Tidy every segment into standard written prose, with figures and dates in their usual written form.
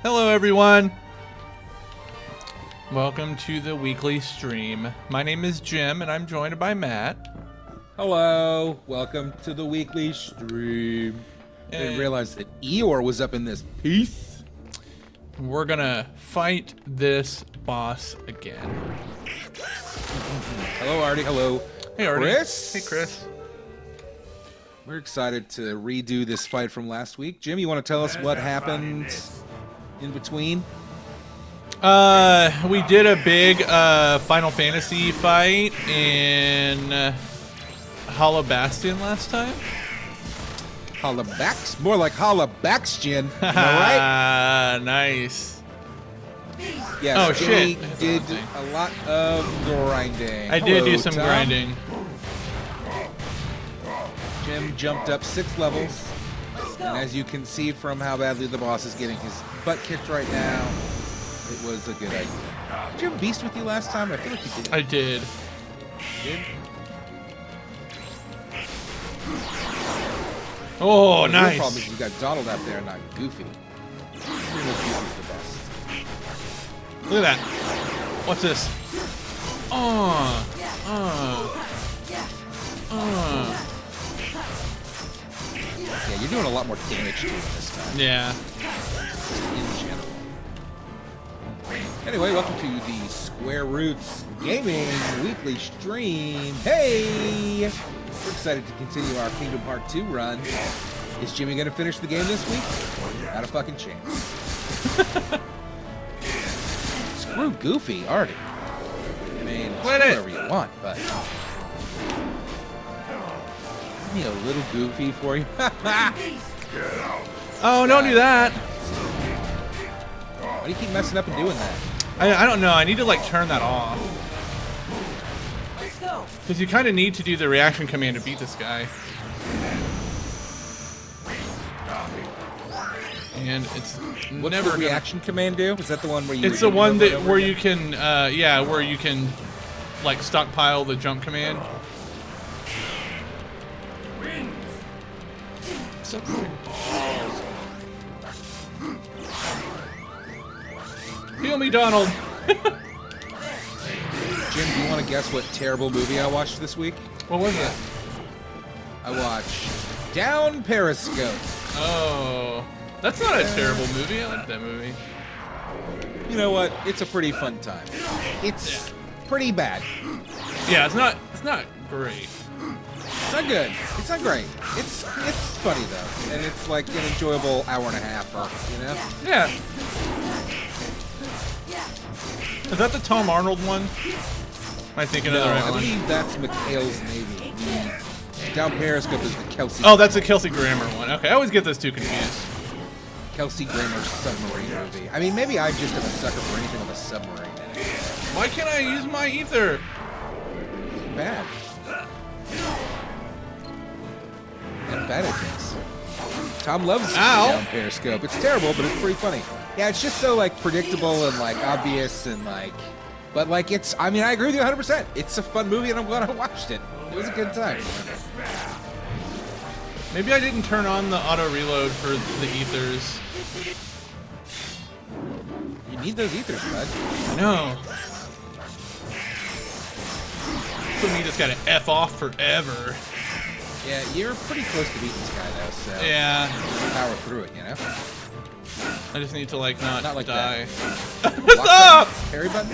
Hello everyone! Welcome to the weekly stream. My name is Jim and I'm joined by Matt. Hello, welcome to the weekly stream. I didn't realize that Eeyore was up in this piece. We're gonna fight this boss again. Hello Artie, hello. Hey Artie. Chris. Hey Chris. We're excited to redo this fight from last week. Jim, you want to tell us what happened in between? We did a big Final Fantasy fight in Hollow Bastion last time. Hollabax? More like Hollabaxtion. Am I right? Nice. Yes, Oh, Jimmy shit. did a lot of grinding. I did Hello, do some Tom. grinding. Jim jumped up 6 levels. And as you can see from how badly the boss is getting his butt kicked right now, it was a good idea. Did you have a beast with you last time? I feel like you did. I did. You did? Oh, The nice. real problem is you got Donald out there, not Goofy. Goofy's the best. Look at that. What's this? Yeah, you're doing a lot more damage to it this time. Yeah. In general. Anyway, welcome to the Square Roots Gaming Weekly Stream. Hey! We're excited to continue our Kingdom Hearts 2 run. Is Jimmy going to finish the game this week? Not a fucking chance. Screw Goofy, Artie. I mean, Quit do it. whatever you want, but... Give me a little Goofy for you. Oh, don't do that. Why do you keep messing up and doing that? I don't know. I need to like turn that off. Because you kind of need to do the reaction command to beat this guy. And it's What's never the reaction command do? Is that the one where you? It's the one that over where again? you can, yeah, where you can like stockpile the jump command. So heal me, Donald. Jim, do you want to guess what terrible movie I watched this week? What was it? I watched Down Periscope. Oh, that's not a terrible movie. I like that movie. You know what? It's a pretty fun time. It's pretty bad. Yeah, it's not great. It's not good. It's not great. It's funny though, and it's like an enjoyable hour and a half. You know? Yeah. Is that the Tom Arnold one? Am I thinking of the right I one? believe that's McHale's Navy. Down Periscope is the Kelsey. Oh, that's the Kelsey Grammer one. Okay, I always get those two confused. Kelsey Grammer submarine movie. I mean, maybe I just am a sucker for anything with a submarine in it. Why can't I use my ether? Bad. And bad at this. Tom loves Down Periscope. It's terrible, but it's pretty funny. Yeah, it's just so like predictable and like obvious and like, but like it's. I mean, I agree with you 100%. It's a fun movie, and I'm glad I watched it. It was a good time. Maybe I didn't turn on the auto reload for the ethers. You need those ethers, bud. I know. So me just gotta F off forever. Yeah, you're pretty close to beating this guy though, so Yeah. power through it, you know. I just need to like not Not like die. Stop! Parry button.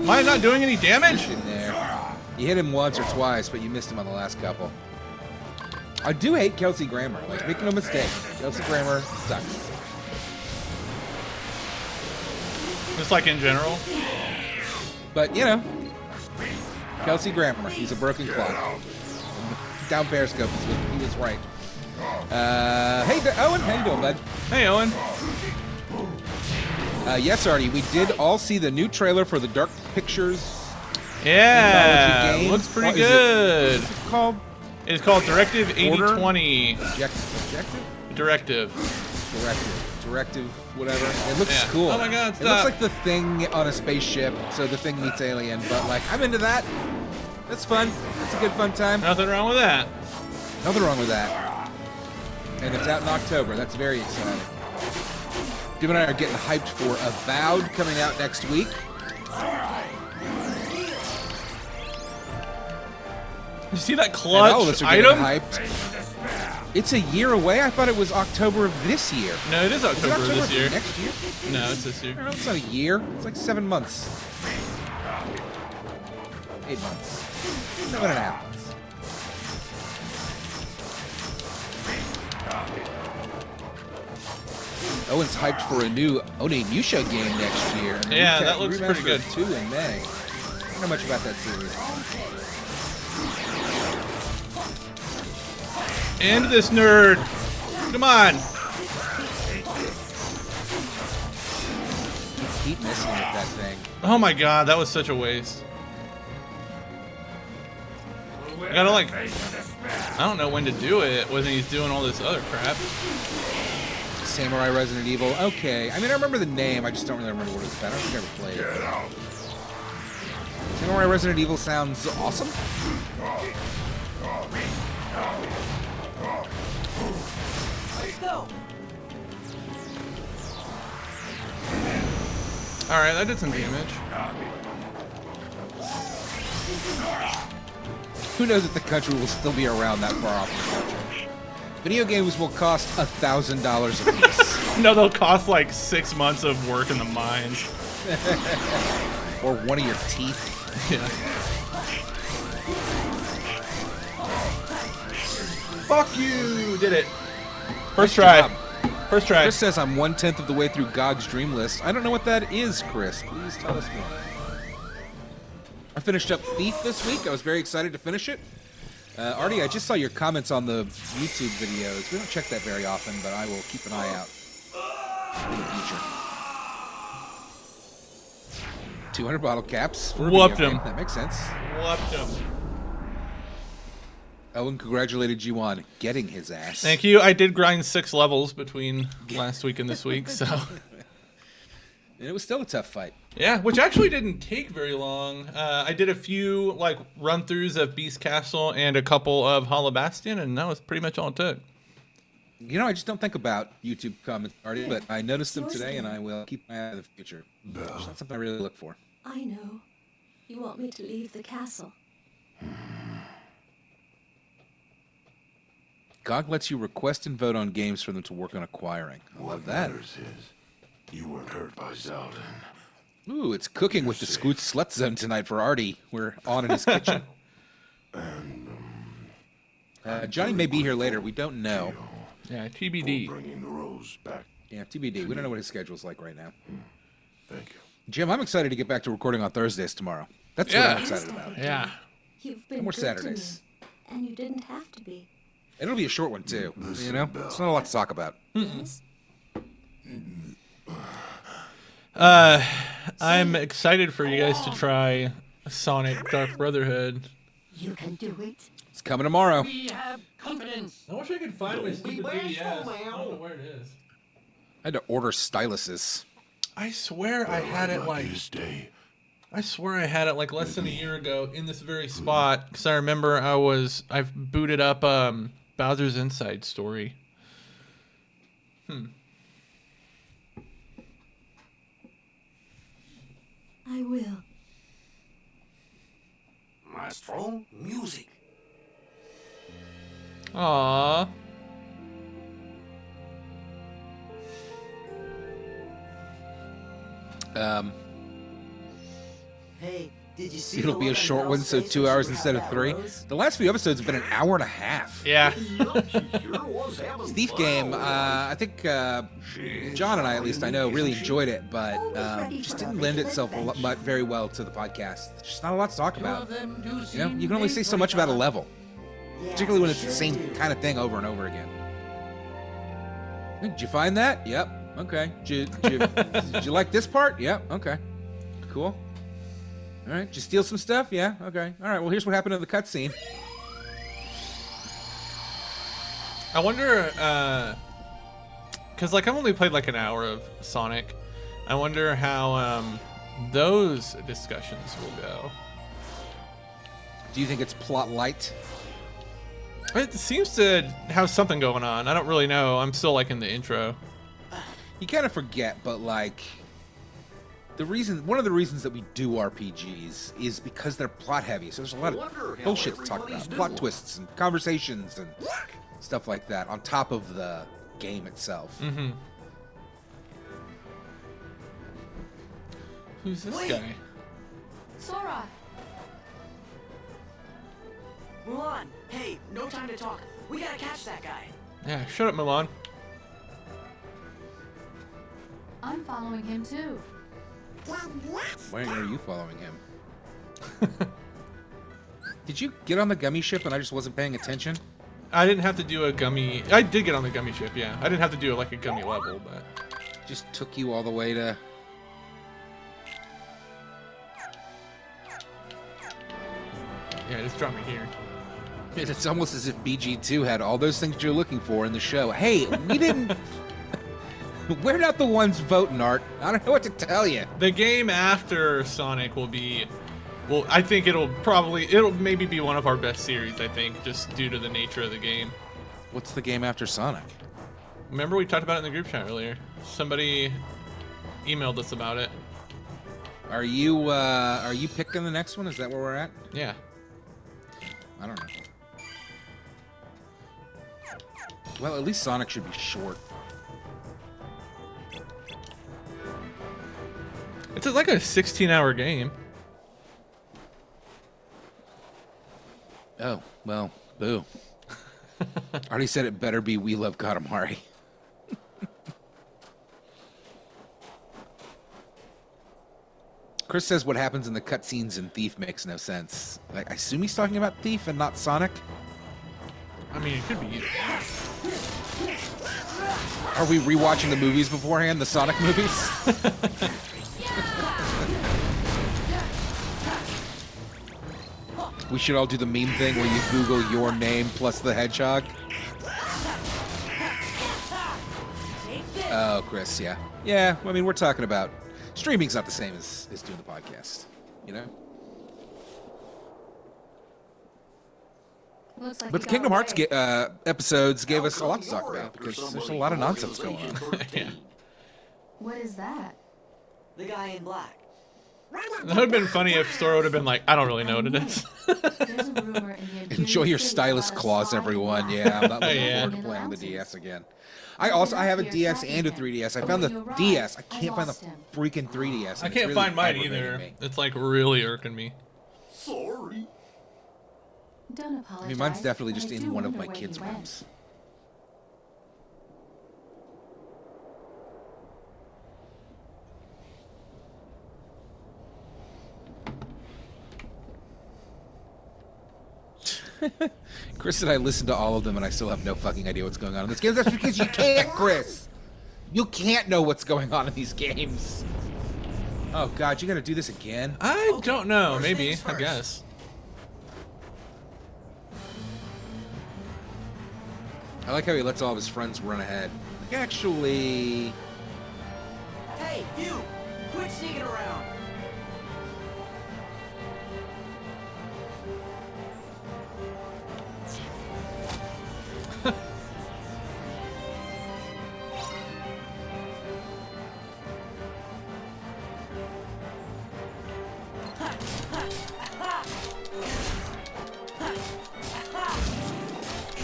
Am I not doing any damage? In there. You hit him once or twice, but you missed him on the last couple. I do hate Kelsey Grammer. Like, make no mistake. Kelsey Grammer sucks. Just like in general. But, you know, Kelsey Grammer, he's a broken clock. Down Periscope, he was right. Hey, Owen, how you doing, bud? Hey, Owen. Yes, Artie, we did all see the new trailer for the Dark Pictures. Yeah, game. looks pretty What good. is it called? It's called Directive 8020. Directive? Directive, whatever. It looks Yeah. cool. Oh my God, It looks stop. like the Thing on a spaceship, so the Thing meets Alien, but like, I'm into that. That's fun. That's a good fun time. Nothing wrong with that. Nothing wrong with that. And it's out in October. That's very exciting. Jim and I are getting hyped for Avowed coming out next week. You see that clutch all of us are item? Hyped. It's a year away. I thought it was October of this year. No, it is October of this year. Next year? No, it's this year. No, it's not a year. It's like 7 months. 8 months. 7.5 months. Owen's hyped for a new Onimusha game next year. And yeah, that looks pretty good. 2 in May. I don't know much about that series. End this nerd. Come on. Keep messing with that thing. Oh my god, that was such a waste. I gotta like, I don't know when to do it when he's doing all this other crap. Samurai Resident Evil. Okay. I mean, I remember the name. I just don't really remember what it's about. I don't think I ever played it. Samurai Resident Evil sounds awesome. Let's go. Alright, that did some damage. Who knows if the country will still be around that far off in the future. Video games will cost $1,000 a piece. No, they'll cost like 6 months of work in the mines. Or one of your teeth. Yeah. Fuck you! Did it. First try. Job. First try. Chris says I'm 1/10 of the way through GOG's Dream List. I don't know what that is, Chris. Please tell us more. I finished up Thief this week. I was very excited to finish it. Artie, I just saw your comments on the YouTube videos. We don't check that very often, but I will keep an eye out in the future. 200 bottle caps. Whooped him. That makes sense. Whooped him. Owen congratulated you on getting his ass. Thank you. I did grind 6 levels between last week and this week, so. And it was still a tough fight. Yeah, which actually didn't take very long. I did a few like run-throughs of Beast Castle and a couple of Hollow Bastion, and that was pretty much all it took. You know, I just don't think about YouTube comments, Artie, but I noticed them today, and I will keep my eye on the future. It's not something I really look for. I know. You want me to leave the castle. GOG lets you request and vote on games for them to work on acquiring. I love that. What matters is you weren't hurt by Zeldin. Ooh, it's cooking with the Scoot Slut Zone tonight for Artie. We're on in his kitchen. And Johnny may be here later. We don't know. Yeah, for TBD. bringing the rose back. Yeah, TBD. We don't know what his schedule's like right now. Thank you. Jim, I'm excited to get back to recording on Thursdays tomorrow. That's what Yeah. I'm excited about. Yeah. You've been No more good to Saturdays. me, and you didn't have to be. And it'll be a short one, too. You know? Belle. It's not a lot to talk about. Yes? I'm excited for you guys to try Sonic Dark Brotherhood. You can do it. It's coming tomorrow. We have confidence. I wish I could find my stupid Beware, 3DS. I Snowman. don't know where it is. I had to order styluses. I swear I had it like This day, I swear I had it like less than a year ago in this very spot because I remember I've booted up Bowser's Inside Story. I will. Maestro, music. Aww. Hey, did you see? It'll be a short one, so 2 hours instead of 3. The last few episodes have been an hour and a half. Yeah. Thief game, I think John and I, at least I know, really enjoyed it, but just didn't lend itself very well to the podcast. There's just not a lot to talk about. You know, you can only say so much about a level, particularly when it's the same kind of thing over and over again. Did you find that? Yep. Okay. Did you like this part? Yep. Okay. Cool. All right. Did you steal some stuff? Yeah. Okay. All right. Well, here's what happened in the cutscene. I wonder, because like I've only played like an hour of Sonic. I wonder how those discussions will go. Do you think it's plot light? It seems to have something going on. I don't really know. I'm still like in the intro. You kind of forget, but like one of the reasons that we do RPGs is because they're plot heavy. So there's a lot of bullshit to talk about, plot twists and conversations and stuff like that on top of the game itself. Mm-hmm. Who's this guy? Sora! Mulan, hey, no time to talk. We gotta catch that guy. Yeah, shut up, Milan. I'm following him too. Why are you following him? Did you get on the gummy ship and I just wasn't paying attention? I didn't have to do a gummy. I did get on the gummy ship, yeah. I didn't have to do like a gummy level, but Just took you all the way to... yeah, just drop me here. It's almost as if BG2 had all those things you're looking for in the show. Hey, we didn't... We're not the ones voting, Art. I don't know what to tell you. The game after Sonic will be, well, I think it'll maybe be one of our best series, I think, just due to the nature of the game. What's the game after Sonic? Remember we talked about it in the group chat earlier. Somebody emailed us about it. Are you picking the next one? Is that where we're at? Yeah. I don't know. Well, at least Sonic should be short. It's like a 16-hour game. Oh, well, boo. Already said it better be We Love Katamari. Chris says what happens in the cutscenes in Thief makes no sense. Like, I assume he's talking about Thief and not Sonic. I mean, it could be either. Are we rewatching the movies beforehand, the Sonic movies? We should all do the meme thing where you Google your name plus the hedgehog. Oh, Chris, yeah. Yeah, I mean, we're talking about... Streaming's not the same as doing the podcast, you know? Looks like But the Kingdom Hearts episodes gave us a lot to talk about because there's a lot of nonsense going on. Yeah. What is that? The guy in black. That would have been funny if Sora would have been like, I don't really know what it is. There's a rumor in the Enjoy your City stylus about a claws, slime everyone. black. Yeah, I'm not looking Yeah. forward to playing the DS again. I have a DS and a 3DS. I found the DS. I can't find the freaking 3DS. I and it's can't really find mine aggravating either. me. It's like really irking me. Sorry. Don't apologize. I mean, mine's definitely but just I in do one of wonder my where kids' he went. rooms. Chris said I listened to all of them and I still have no fucking idea what's going on in this game. That's because you can't, Chris. You can't know what's going on in these games. Oh God, you gotta do this again? I don't know. first Maybe. things I first. guess. I like how he lets all of his friends run ahead. Like, actually... Hey, you! Quit sneaking around.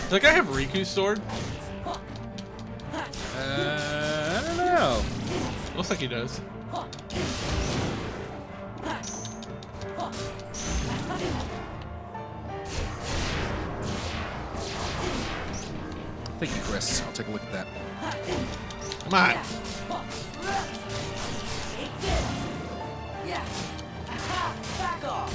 Does that guy have Riku's sword? I don't know. Looks like he does. Thank you, Chris. I'll take a look at that. Come on. Take this. Yeah. Back off.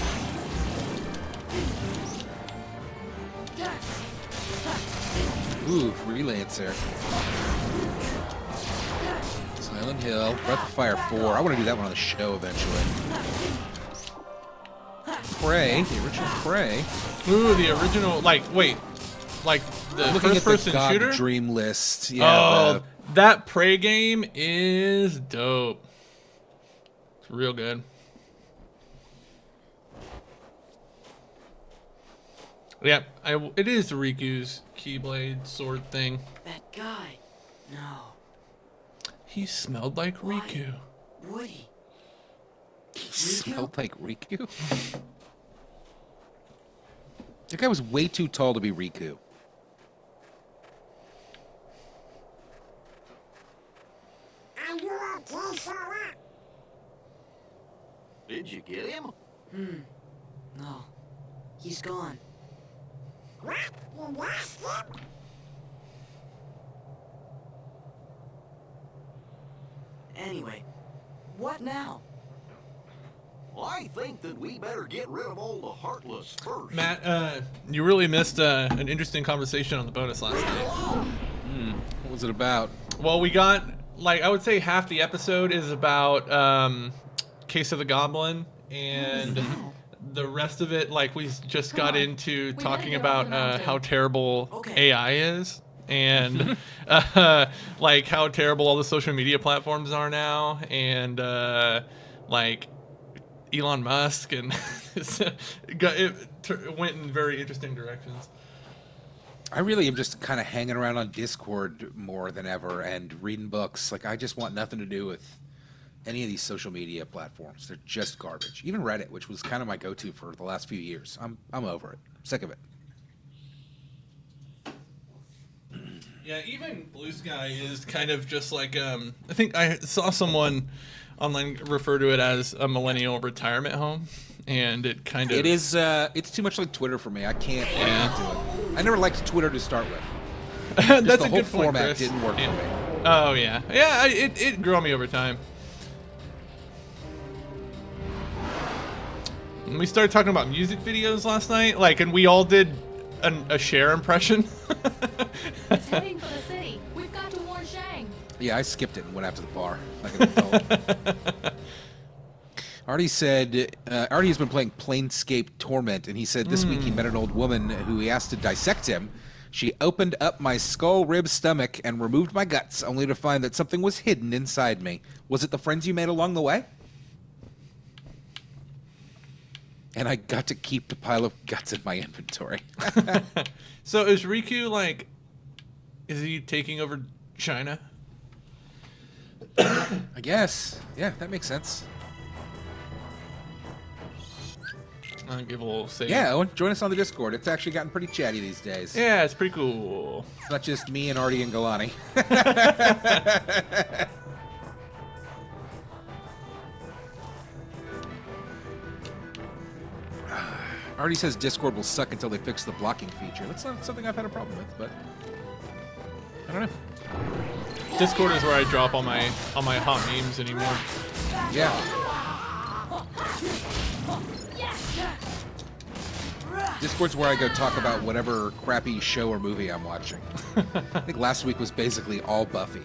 Ooh, Freelancer. Silent Hill. Breath of Fire 4. I want to do that one on the show eventually. Prey. The original Prey. Ooh, the original. Like, wait. Like the Looking at the first-person God shooter. Dream list. Yeah. Oh, that Prey game is dope. It's real good. Yeah, it is Riku's Keyblade sword thing. That guy. No. He smelled like Why? Riku. Would he? He smelled like Riku? That guy was way too tall to be Riku. Did you get him? No. He's gone. Anyway, what now? I think that we better get rid of all the heartless first. Matt, you really missed an interesting conversation on the bonus last night. What was it about? Well, we got, like, I would say half the episode is about Case of the Goblin, and the rest of it, like, we just got into We talking gotta get off about the mountain. how terrible Okay. AI is, and like how terrible all the social media platforms are now, and like Elon Musk, and it went in very interesting directions. I really am just kind of hanging around on Discord more than ever and reading books. Like, I just want nothing to do with any of these social media platforms. They're just garbage. Even Reddit, which was kind of my go-to for the last few years. I'm over it. I'm sick of it. Yeah, even Blue Sky is kind of just like I think I saw someone online refer to it as a millennial retirement home, and it kind of It is. It's too much like Twitter for me. I can't do it. I never liked Twitter to start with. That's the a whole good point, format Chris. didn't work for Yeah. me. Oh yeah, yeah. It grew on me over time. And we started talking about music videos last night, like, and we all did a Cher impression. It's heading for the city. We've got to warn Shang. Yeah, I skipped it and went out to the bar like an adult. Artie said, Artie has been playing Planescape Torment, and he said this week he met an old woman who he asked to dissect him. She opened up my skull rib stomach and removed my guts, only to find that something was hidden inside me. Was it the friends you made along the way? And I got to keep the pile of guts in my inventory. So is Riku, like, is he taking over China? I guess. Yeah, that makes sense. I'll give a little save. Yeah, Owen, join us on the Discord. It's actually gotten pretty chatty these days. Yeah, it's pretty cool. It's not just me and Artie and Galani. Artie says Discord will suck until they fix the blocking feature. That's not something I've had a problem with, but I don't know. Discord is where I drop all my hot memes anymore. Yeah. Discord's where I go talk about whatever crappy show or movie I'm watching. I think last week was basically all Buffy.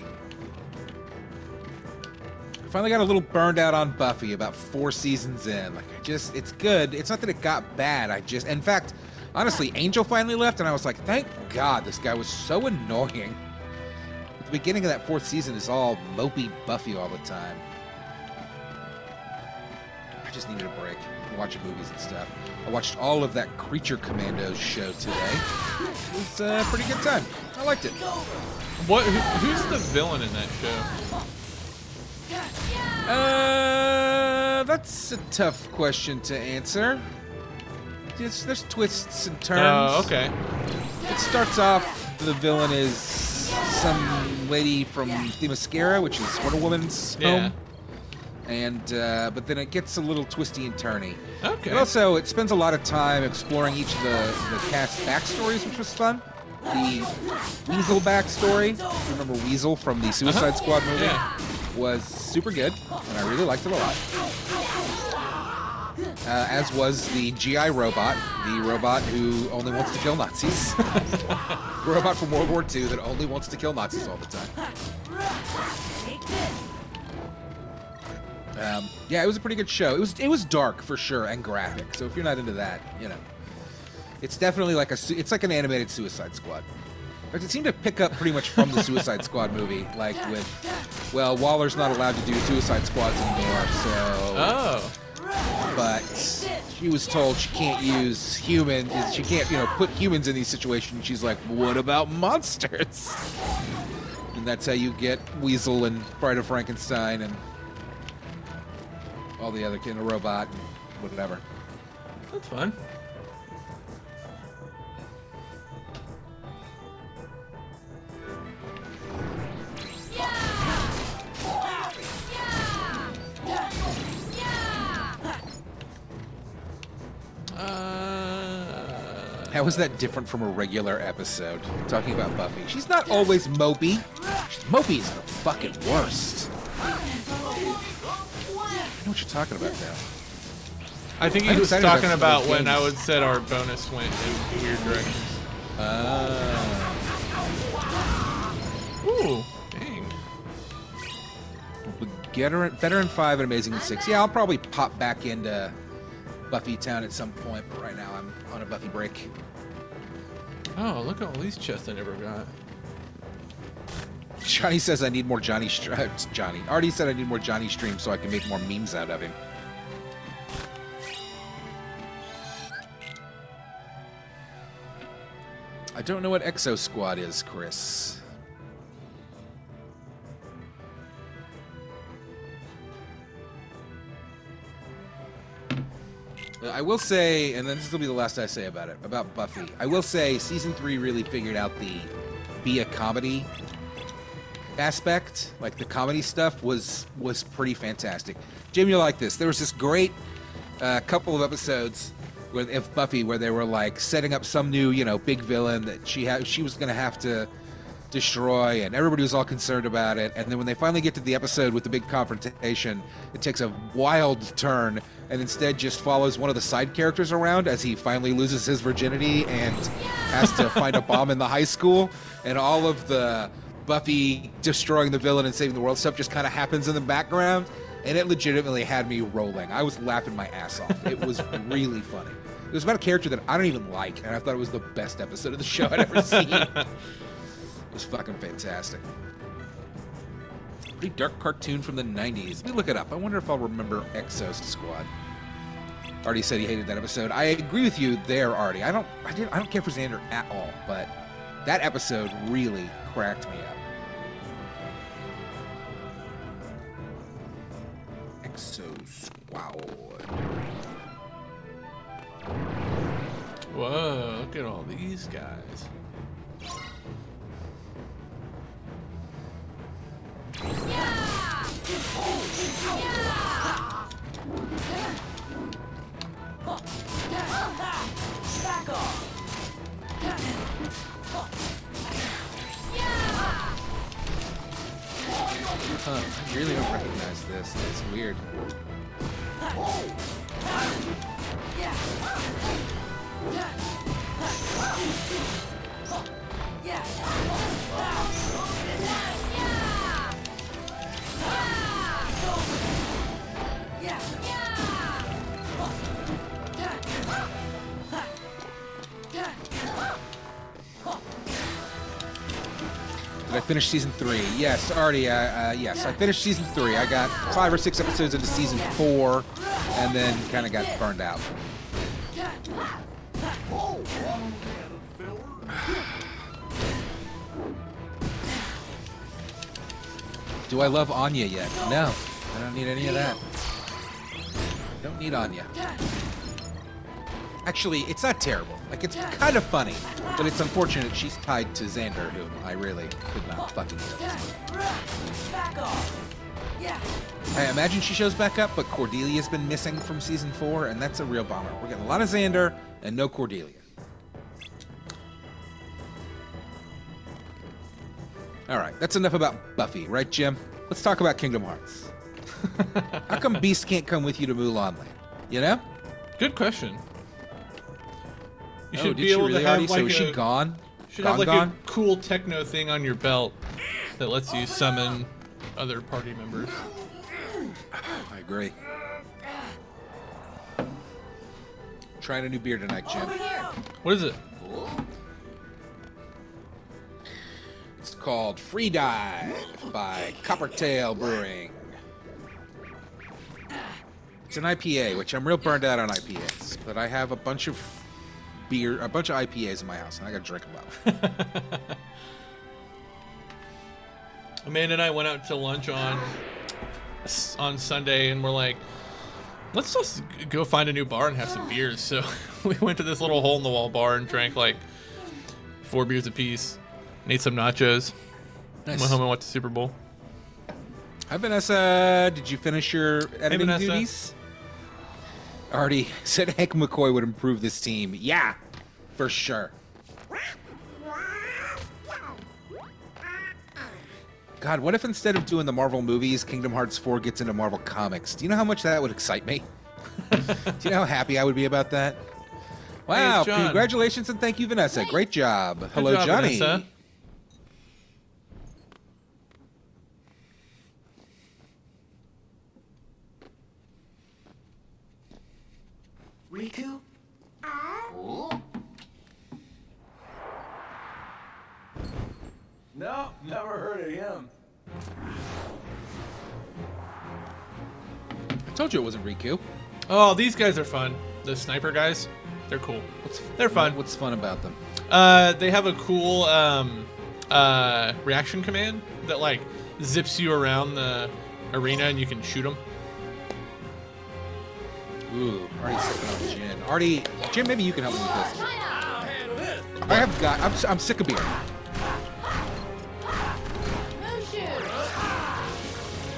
I finally got a little burned out on Buffy about 4 seasons in. Like, it's good. It's not that it got bad. In fact, honestly, Angel finally left, and I was like, thank God, this guy was so annoying. The beginning of that 4th season is all mopey Buffy all the time. I just needed a break from watching movies and stuff. I watched all of that Creature Commandos show today. It was a pretty good time. I liked it. Who's the villain in that show? That's a tough question to answer. There's twists and turns. Oh, okay. It starts off, the villain is some lady from Themyscira, which is Wonder Woman's home. And but then it gets a little twisty and turny. Okay. But also, it spends a lot of time exploring each of the cast backstories, which was fun. The Weasel backstory, remember Weasel from the Suicide Squad movie, Yeah. was super good, and I really liked it a lot. As was the GI robot, the robot who only wants to kill Nazis. The robot from World War II that only wants to kill Nazis all the time. Yeah, it was a pretty good show. It was dark for sure and graphic. So if you're not into that, you know, it's definitely like it's like an animated Suicide Squad. But it seemed to pick up pretty much from the Suicide Squad movie, like with, well, Waller's not allowed to do Suicide Squads anymore, so Oh. but she was told she can't use humans. She can't, put humans in these situations. She's like, what about monsters? And that's how you get Weasel and Bride of Frankenstein and all the other kind of robot and whatever. That's fun. How is that different from a regular episode? Talking about Buffy. She's not always mopey. Mopey is the fucking worst. I know what you're talking about now. I think he was talking about when I would said our bonus went in weird directions. Ooh, dang. Veteran 5 and Amazing 6. Yeah, I'll probably pop back into Buffy Town at some point, but right now I'm on a Buffy break. Oh, look at all these chests I never got. Johnny says I need more Johnny. Johnny already said I need more Johnny streams so I can make more memes out of him. I don't know what Exo Squad is, Chris. I will say, and then this will be the last I say about it, about Buffy. I will say season 3 really figured out the be a comedy aspect. Like the comedy stuff was pretty fantastic. Jim, you'll like this. There was this great couple of episodes of Buffy where they were like setting up some new, big villain that she was going to have to destroy, and everybody was all concerned about it. And then when they finally get to the episode with the big confrontation, it takes a wild turn and instead just follows one of the side characters around as he finally loses his virginity and has to find a bomb in the high school, and all of the Buffy destroying the villain and saving the world stuff just kind of happens in the background, and it legitimately had me rolling. I was laughing my ass off. It was really funny. It was about a character that I don't even like, and I thought it was the best episode of the show I'd ever seen. It was fucking fantastic. Pretty dark cartoon from the 90s. Let me look it up. I wonder if I'll remember Exo Squad. Artie said he hated that episode. I agree with you there, Artie. I don't care for Xander at all, but that episode really cracked me up. Exo Squad. Whoa, look at all these guys. Back off. Huh, I really don't recognize this. That's weird. Did I finish season 3? Yes, already. Yes, I finished season 3. I got 5 or 6 episodes into season 4, and then kind of got burned out. Do I love Anya yet? No, I don't need any of that. Don't need Anya. Actually, it's not terrible. Like, it's kind of funny, but it's unfortunate she's tied to Xander, whom I really could not fucking Back off. I imagine she shows back up, but Cordelia's been missing from season 4, and that's a real bummer. We're getting a lot of Xander and no Cordelia. All right, that's enough about Buffy, right, Jim? Let's talk about Kingdom Hearts. How come Beast can't come with you to Mulan Land? You know? Good question. You Oh, should did be she able really to have already? like So is she gone? should Gone, have like gone? a cool techno thing on your belt that lets you summon other party members. I agree. Trying a new beer tonight, Jim. What is it? It's called Free Dive by Coppertail Brewing. It's an IPA, which I'm real burned out on IPAs. But I have a bunch of IPAs in my house, and I gotta drink them all. Amanda and I went out to lunch on Sunday, and we're like, let's just go find a new bar and have some beers. So we went to this little hole-in-the-wall bar and drank like 4 beers apiece, and ate some nachos. Nice. Went home and watched the Super Bowl. Hi, Vanessa. Did you finish your editing Vanessa. duties? Artie said Hank McCoy would improve this team. Yeah, for sure. God, what if instead of doing the Marvel movies, Kingdom Hearts 4 gets into Marvel Comics? Do you know how much that would excite me? Do you know how happy I would be about that? Wow, John. congratulations and thank you, Vanessa. Great job. Good Hello, job, Johnny. Vanessa. Riku? No, never heard of him. I told you it wasn't Riku. Oh, these guys are fun. The sniper guys, they're cool. They're fun. What's fun about them? They have a cool reaction command that like zips you around the arena and you can shoot them. Ooh, Artie's sipping on gin. Artie, Jim, maybe you can help me with this. I'll handle this. I have got. I'm sick of beer.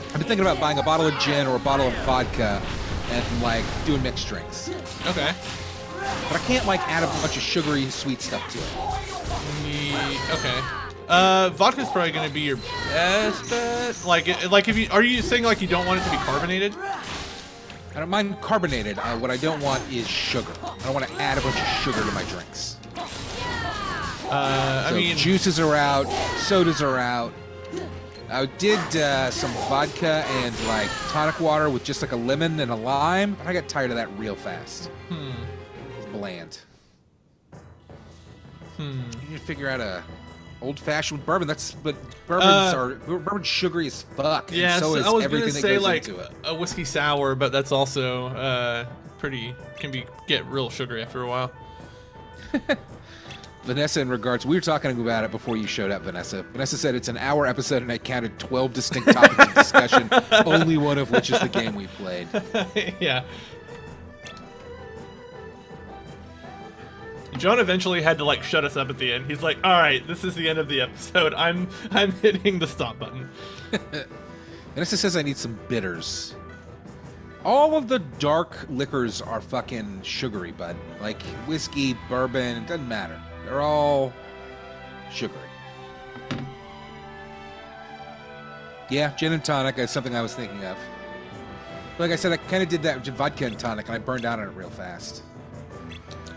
I've been thinking about buying a bottle of gin or a bottle of vodka and like doing mixed drinks. Okay. But I can't like add a bunch of sugary sweet stuff to it. Okay. Vodka's probably gonna be your best bet. Like if you are you saying like you don't want it to be carbonated? I don't mind carbonated. What I don't want is sugar. I don't want to add a bunch of sugar to my drinks. I So mean, juices are out, sodas are out. I did some vodka and like tonic water with just like a lemon and a lime, but I got tired of that real fast. It's bland. You need to figure out a old-fashioned bourbon. Bourbon's sugary as fuck. yeah. and so is I was everything gonna that say goes like into it. a whiskey sour, but that's also get real sugary after a while. Vanessa, in regards, we were talking about it before you showed up, Vanessa. Vanessa said it's an hour episode and I counted 12 distinct topics of discussion, only one of which is the game we played. Yeah. John eventually had to like shut us up at the end. He's like, "All right, this is the end of the episode. I'm hitting the stop button." Vanessa says I need some bitters. All of the dark liquors are fucking sugary, bud. Like whiskey, bourbon, it doesn't matter. They're all sugary. Yeah, gin and tonic is something I was thinking of. Like I said, I kind of did that with vodka and tonic, and I burned out on it real fast.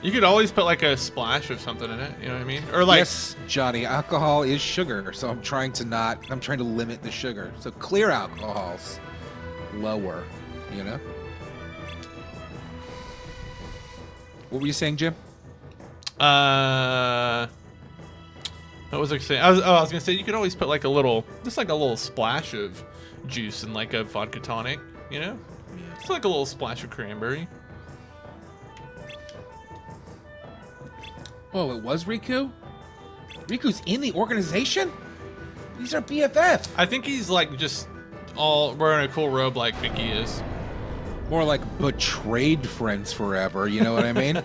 You could always put like a splash of something in it. You know what I mean? Or like, Yes, Johnny, alcohol is sugar, so I'm trying to limit the sugar. So clear alcohols, lower, you know? What were you saying, Jim? what was I saying? I was gonna say you could always put like a little splash of juice in like a vodka tonic. You know, it's like a little splash of cranberry. Oh, it was Riku? Riku's in the organization? These are BFF. I think he's like just all wearing a cool robe like Mickey is. More like betrayed friends forever, you know what I mean?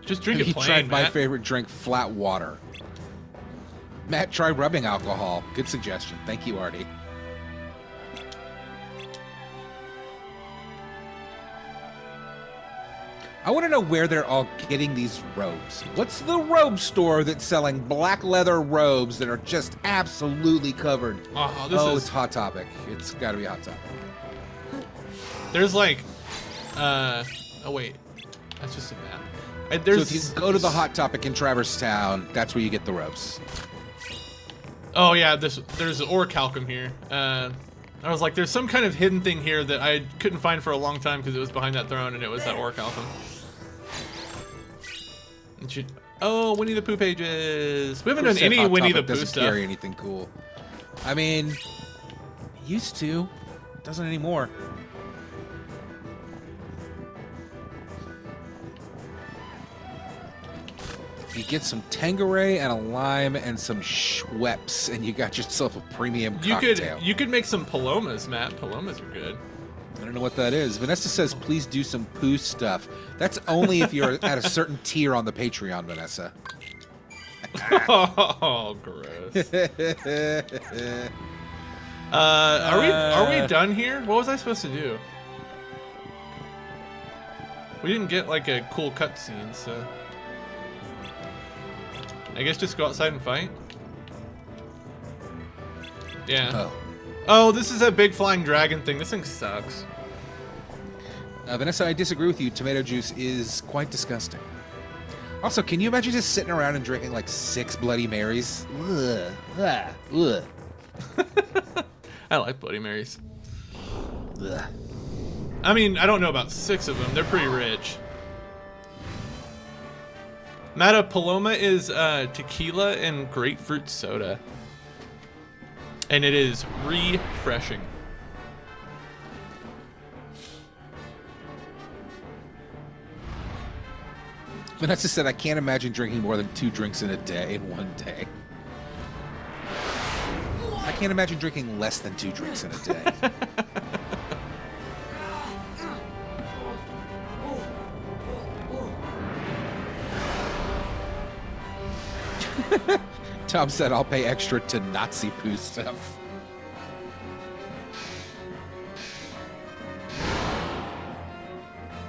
Just drink it He plain, tried my Matt. favorite drink, flat water. Matt, try rubbing alcohol. Good suggestion. Thank you, Artie. I want to know where they're all getting these robes. What's the robe store that's selling black leather robes that are just absolutely covered? It's Hot Topic. It's got to be Hot Topic. There's like, oh wait, that's just a map. So if you go to the Hot Topic in Traverse Town, that's where you get the robes. Oh yeah, there's orichalcum here. I was like, there's some kind of hidden thing here that I couldn't find for a long time because it was behind that throne and it was that orichalcum. Oh, Winnie the Pooh pages. We haven't done Percent any Hot Winnie the Topic Pooh doesn't stuff. carry anything cool. I mean, used to. Doesn't anymore. You get some Tanqueray and a lime and some Schweppes, and you got yourself a premium cocktail. You could make some Palomas, Matt. Palomas are good. I don't know what that is. Vanessa says, please do some poo stuff. That's only if you're at a certain tier on the Patreon, Vanessa. Oh, gross. Are we done here? What was I supposed to do? We didn't get like a cool cutscene, so I guess just go outside and fight. Yeah. Oh, this is a big flying dragon thing. This thing sucks. Vanessa, I disagree with you. Tomato juice is quite disgusting. Also, can you imagine just sitting around and drinking like 6 Bloody Marys? Ugh. Ugh. I like Bloody Marys. Ugh. I mean, I don't know about 6 of them. They're pretty rich. Mata, Paloma is tequila and grapefruit soda. And it is refreshing. Vanessa said, I can't imagine drinking more than 2 drinks in a day in one day. I can't imagine drinking less than 2 drinks in a day. Tom said, I'll pay extra to Nazi poo stuff.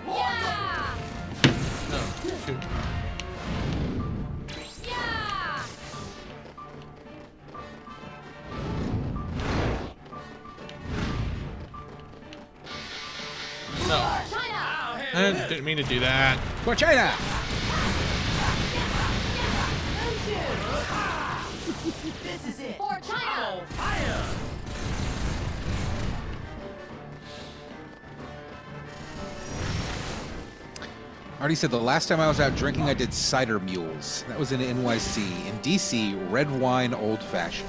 Yeah! Oh, shoot. Yeah! No. China! I didn't mean to do that. For China! This is it. For China! Artie said, the last time I was out drinking, I did cider mules. That was in NYC. In DC, red wine old fashioned.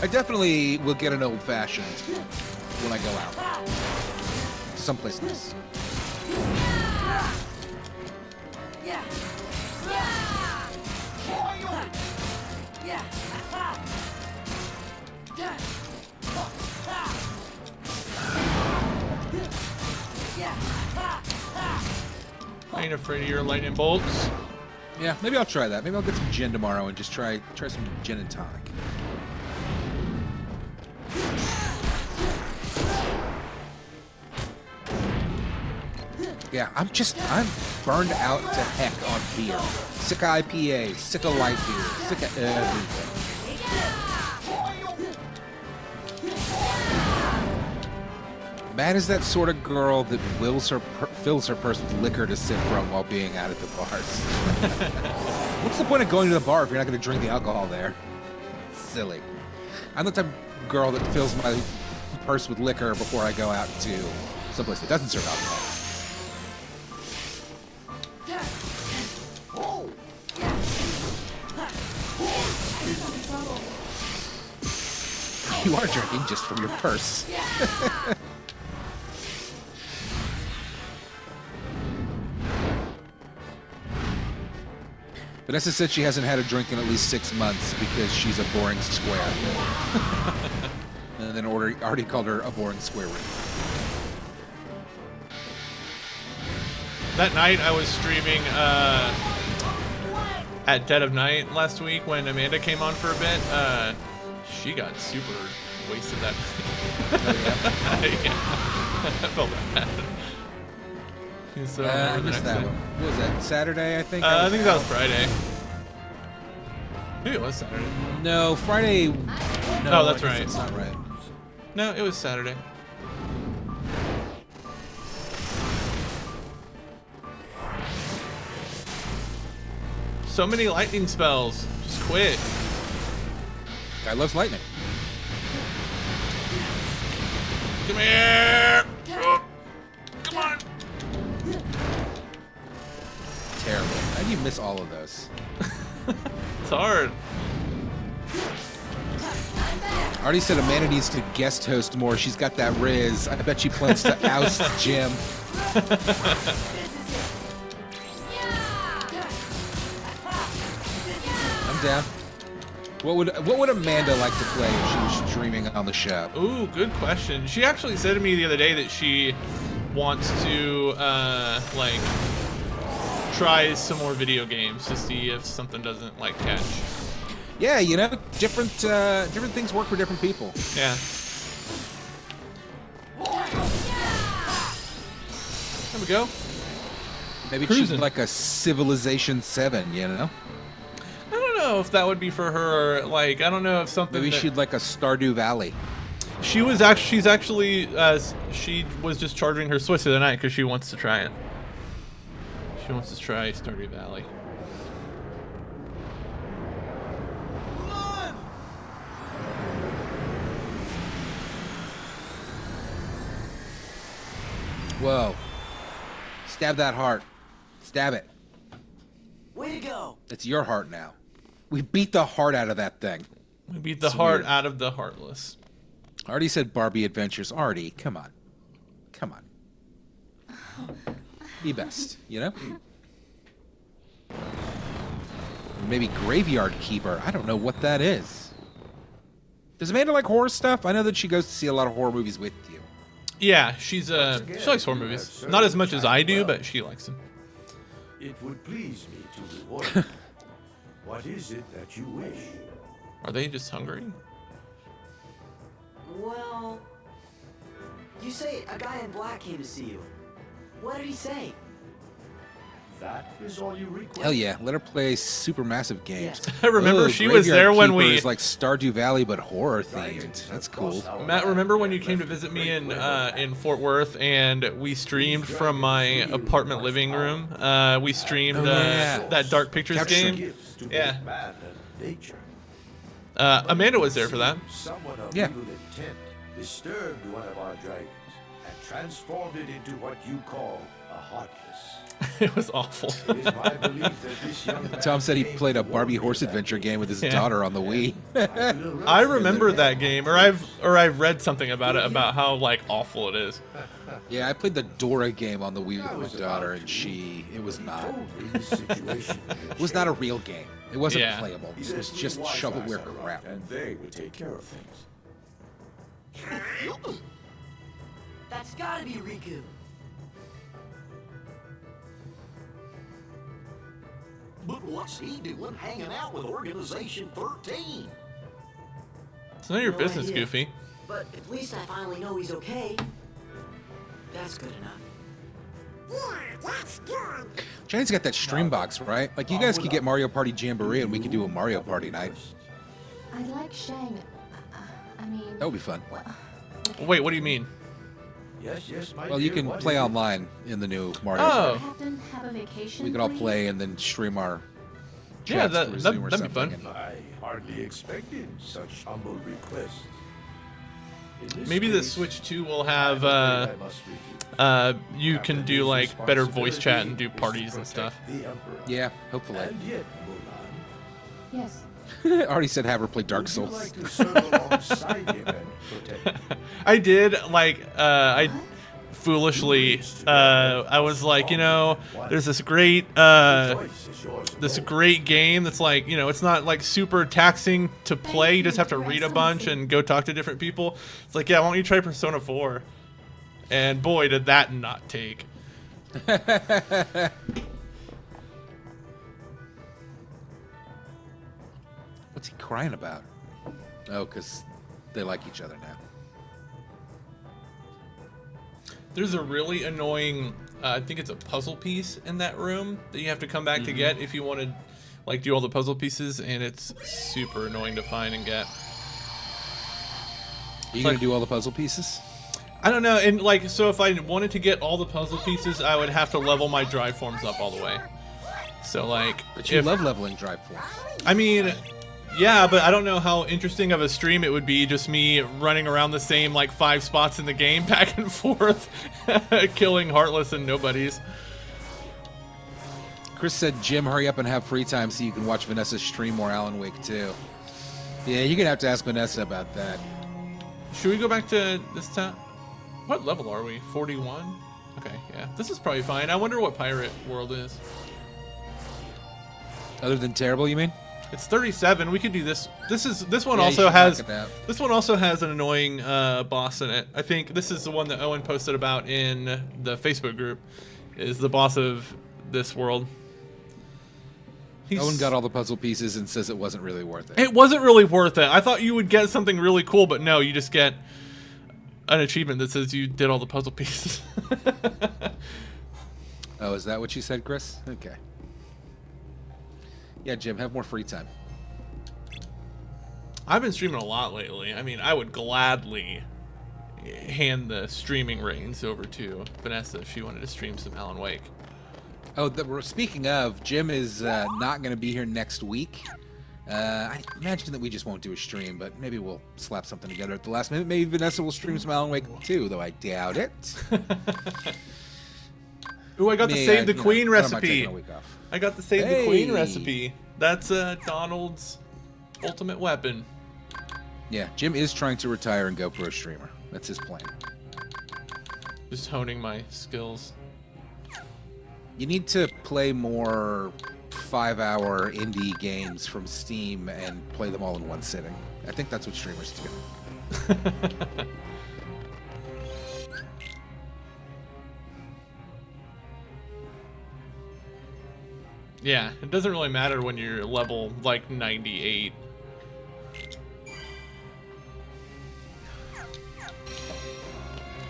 I definitely will get an old fashioned when I go out. Someplace nice. Yeah. Yeah. I ain't afraid of your lightning bolts. Yeah, maybe I'll try that. Maybe I'll get some gin tomorrow and just try some gin and tonic. Yeah, I'm burned out to heck on beer. Sick of IPA, sick of light beer, sick of everything. Matt is that sort of girl that fills her purse with liquor to sip from while being out at the bars. What's the point of going to the bar if you're not going to drink the alcohol there? Silly. I'm the type of girl that fills my purse with liquor before I go out to someplace that doesn't serve alcohol. You are drinking just from your purse. Vanessa said she hasn't had a drink in at least 6 months because she's a boring square. And then already called her a boring square root. That night I was streaming at dead of night last week when Amanda came on for a bit. She got super wasted that night. Yeah. I felt bad. So, I the missed next that day. one. What was that? Saturday, I think? I think that was Friday. Maybe it was Saturday. No, Friday. No, Oh, that's I guess right. That's not right. No, it was Saturday. So many lightning spells. Just quit. Guy loves lightning. Come here. Oh, come on. terrible. How do you miss all of those? It's hard. I already said Amanda needs to guest host more. She's got that riz. I bet she plans to oust Jim. I'm down. What would Amanda like to play if she was streaming on the show? Ooh, good question. She actually said to me the other day that she wants to like try some more video games to see if something doesn't like catch. Yeah, you know, different things work for different people. Yeah. There we go. Maybe Cruising. she's like a Civilization 7, you know? I don't know if that would be for her. Like, I don't know if something. Maybe that- she'd like a Stardew Valley. She was actually. She's actually. She was just charging her Switch the other night because she wants to try it. She wants to try Stardew Valley. Run! Whoa. Stab that heart. Stab it. Way to go. It's your heart now. We beat the heart out of that thing. We beat the It's heart weird. out of the heartless. Artie said Barbie Adventures. Artie, come on. Come on. Be best, you know? Maybe Graveyard Keeper. I don't know what that is. Does Amanda like horror stuff? I know that she goes to see a lot of horror movies with you. Yeah, she likes horror movies. Not as much as I do, but she likes them. It would please me to reward you. What is it that you wish? Are they just hungry? Well, you say a guy in black came to see you. What did he say? That is all you request? Hell yeah, let her play supermassive games. I remember Ooh, she was Graveyard there when Keeper we. is like Stardew Valley, but horror themed. That's cool. Matt, remember when you came to visit me in Fort Worth and we streamed from my apartment living room? We streamed Oh, yeah. that Dark Pictures Couch game. Gifts to Yeah. both man and nature. Amanda was there for that. Someone of Yeah. evil intent disturbed one of our dragons and transformed it into what you call a heartless. It was awful. It is my belief that this young man Tom said he came played a to Barbie walk horse with that adventure game with his Yeah. daughter on the Wii. I remember that game, or I've read something about it about how like awful it is. Yeah, I played the Dora game on the Wii with my daughter, and it was not. in this situation. It was not a real game. It wasn't Yeah. playable. He It says was to just be wise shovelware guys around, crap. and they would take care of things. That's gotta be Riku. But what's he doing hanging out with Organization 13? It's none of your No business, idea. Goofy. But at least I finally know he's okay. That's good enough. Johnny's got that stream box, right? Like, you guys could get Mario Party Jamboree, and we could do a Mario Party night. I like Shang. I mean, That would be fun. Wait, what do you mean? Yes, yes, my Well, you dear, can what play is it? online in the new Mario Oh. Party. Captain, have a vacation. We could all please? play and then stream our Yeah, chats through that'd Zoom or be fun. something. I hardly expected such humble request. In this Maybe the case, Switch 2 will I'm have afraid I must refuse. you can do like better voice chat and do Responsibility parties is and to stuff. protect the Emperor. Yeah, hopefully. And yet, Mulan, Yes. Already said have her play Dark would you Souls. like to serve alongside him and protect him? I did like I foolishly I was like, you know, there's this great Choice is yours alone. great game that's like, you know, it's not like super taxing to play. You just have to read a bunch and go talk to different people. It's like, yeah, why don't you try Persona 4? And boy, did that not take. What's he crying about? Oh, because they like each other now. There's a really annoying, I think it's a puzzle piece in that room that you have to come back to get if you want to, like, do all the puzzle pieces, and it's super annoying to find and get. Are you going to do all the puzzle pieces? I don't know, and like, so if I wanted to get all the puzzle pieces, I would have to level my drive forms up all the way. So like, But you if, love leveling drive forms. I mean, yeah, but I don't know how interesting of a stream it would be, just me running around the same like 5 spots in the game back and forth, killing Heartless and nobodies. Chris said, Jim, hurry up and have free time so you can watch Vanessa stream more Alan Wake 2. Yeah, you're going to have to ask Vanessa about that. Should we go back to this time? What level are we? 41? Okay, yeah. This is probably fine. I wonder what Pirate World is. Other than terrible, you mean? It's 37. We could do this. This one Yeah, you also should has knock it out. this one also has an annoying boss in it. I think this is the one that Owen posted about in the Facebook group. Is the boss of this world. Owen got all the puzzle pieces and says it wasn't really worth it. It wasn't really worth it. I thought you would get something really cool, but no, you just get an achievement that says you did all the puzzle pieces. Oh, is that what you said, Chris? Okay. Yeah, Jim, have more free time. I've been streaming a lot lately. I mean, I would gladly hand the streaming reins over to Vanessa if she wanted to stream some Alan Wake. Oh, speaking of, Jim is not going to be here next week. I imagine that we just won't do a stream, but maybe we'll slap something together at the last minute. Maybe Vanessa will stream some Alan Wake too, though I doubt it. Ooh, I got the Save the Queen recipe. A week off. I got the Save the Queen recipe. That's Donald's ultimate weapon. Yeah, Jim is trying to retire and go pro streamer. That's his plan. Just honing my skills. You need to play more 5-hour indie games from Steam and play them all in one sitting. I think that's what streamers do. Yeah, it doesn't really matter when you're level like 98.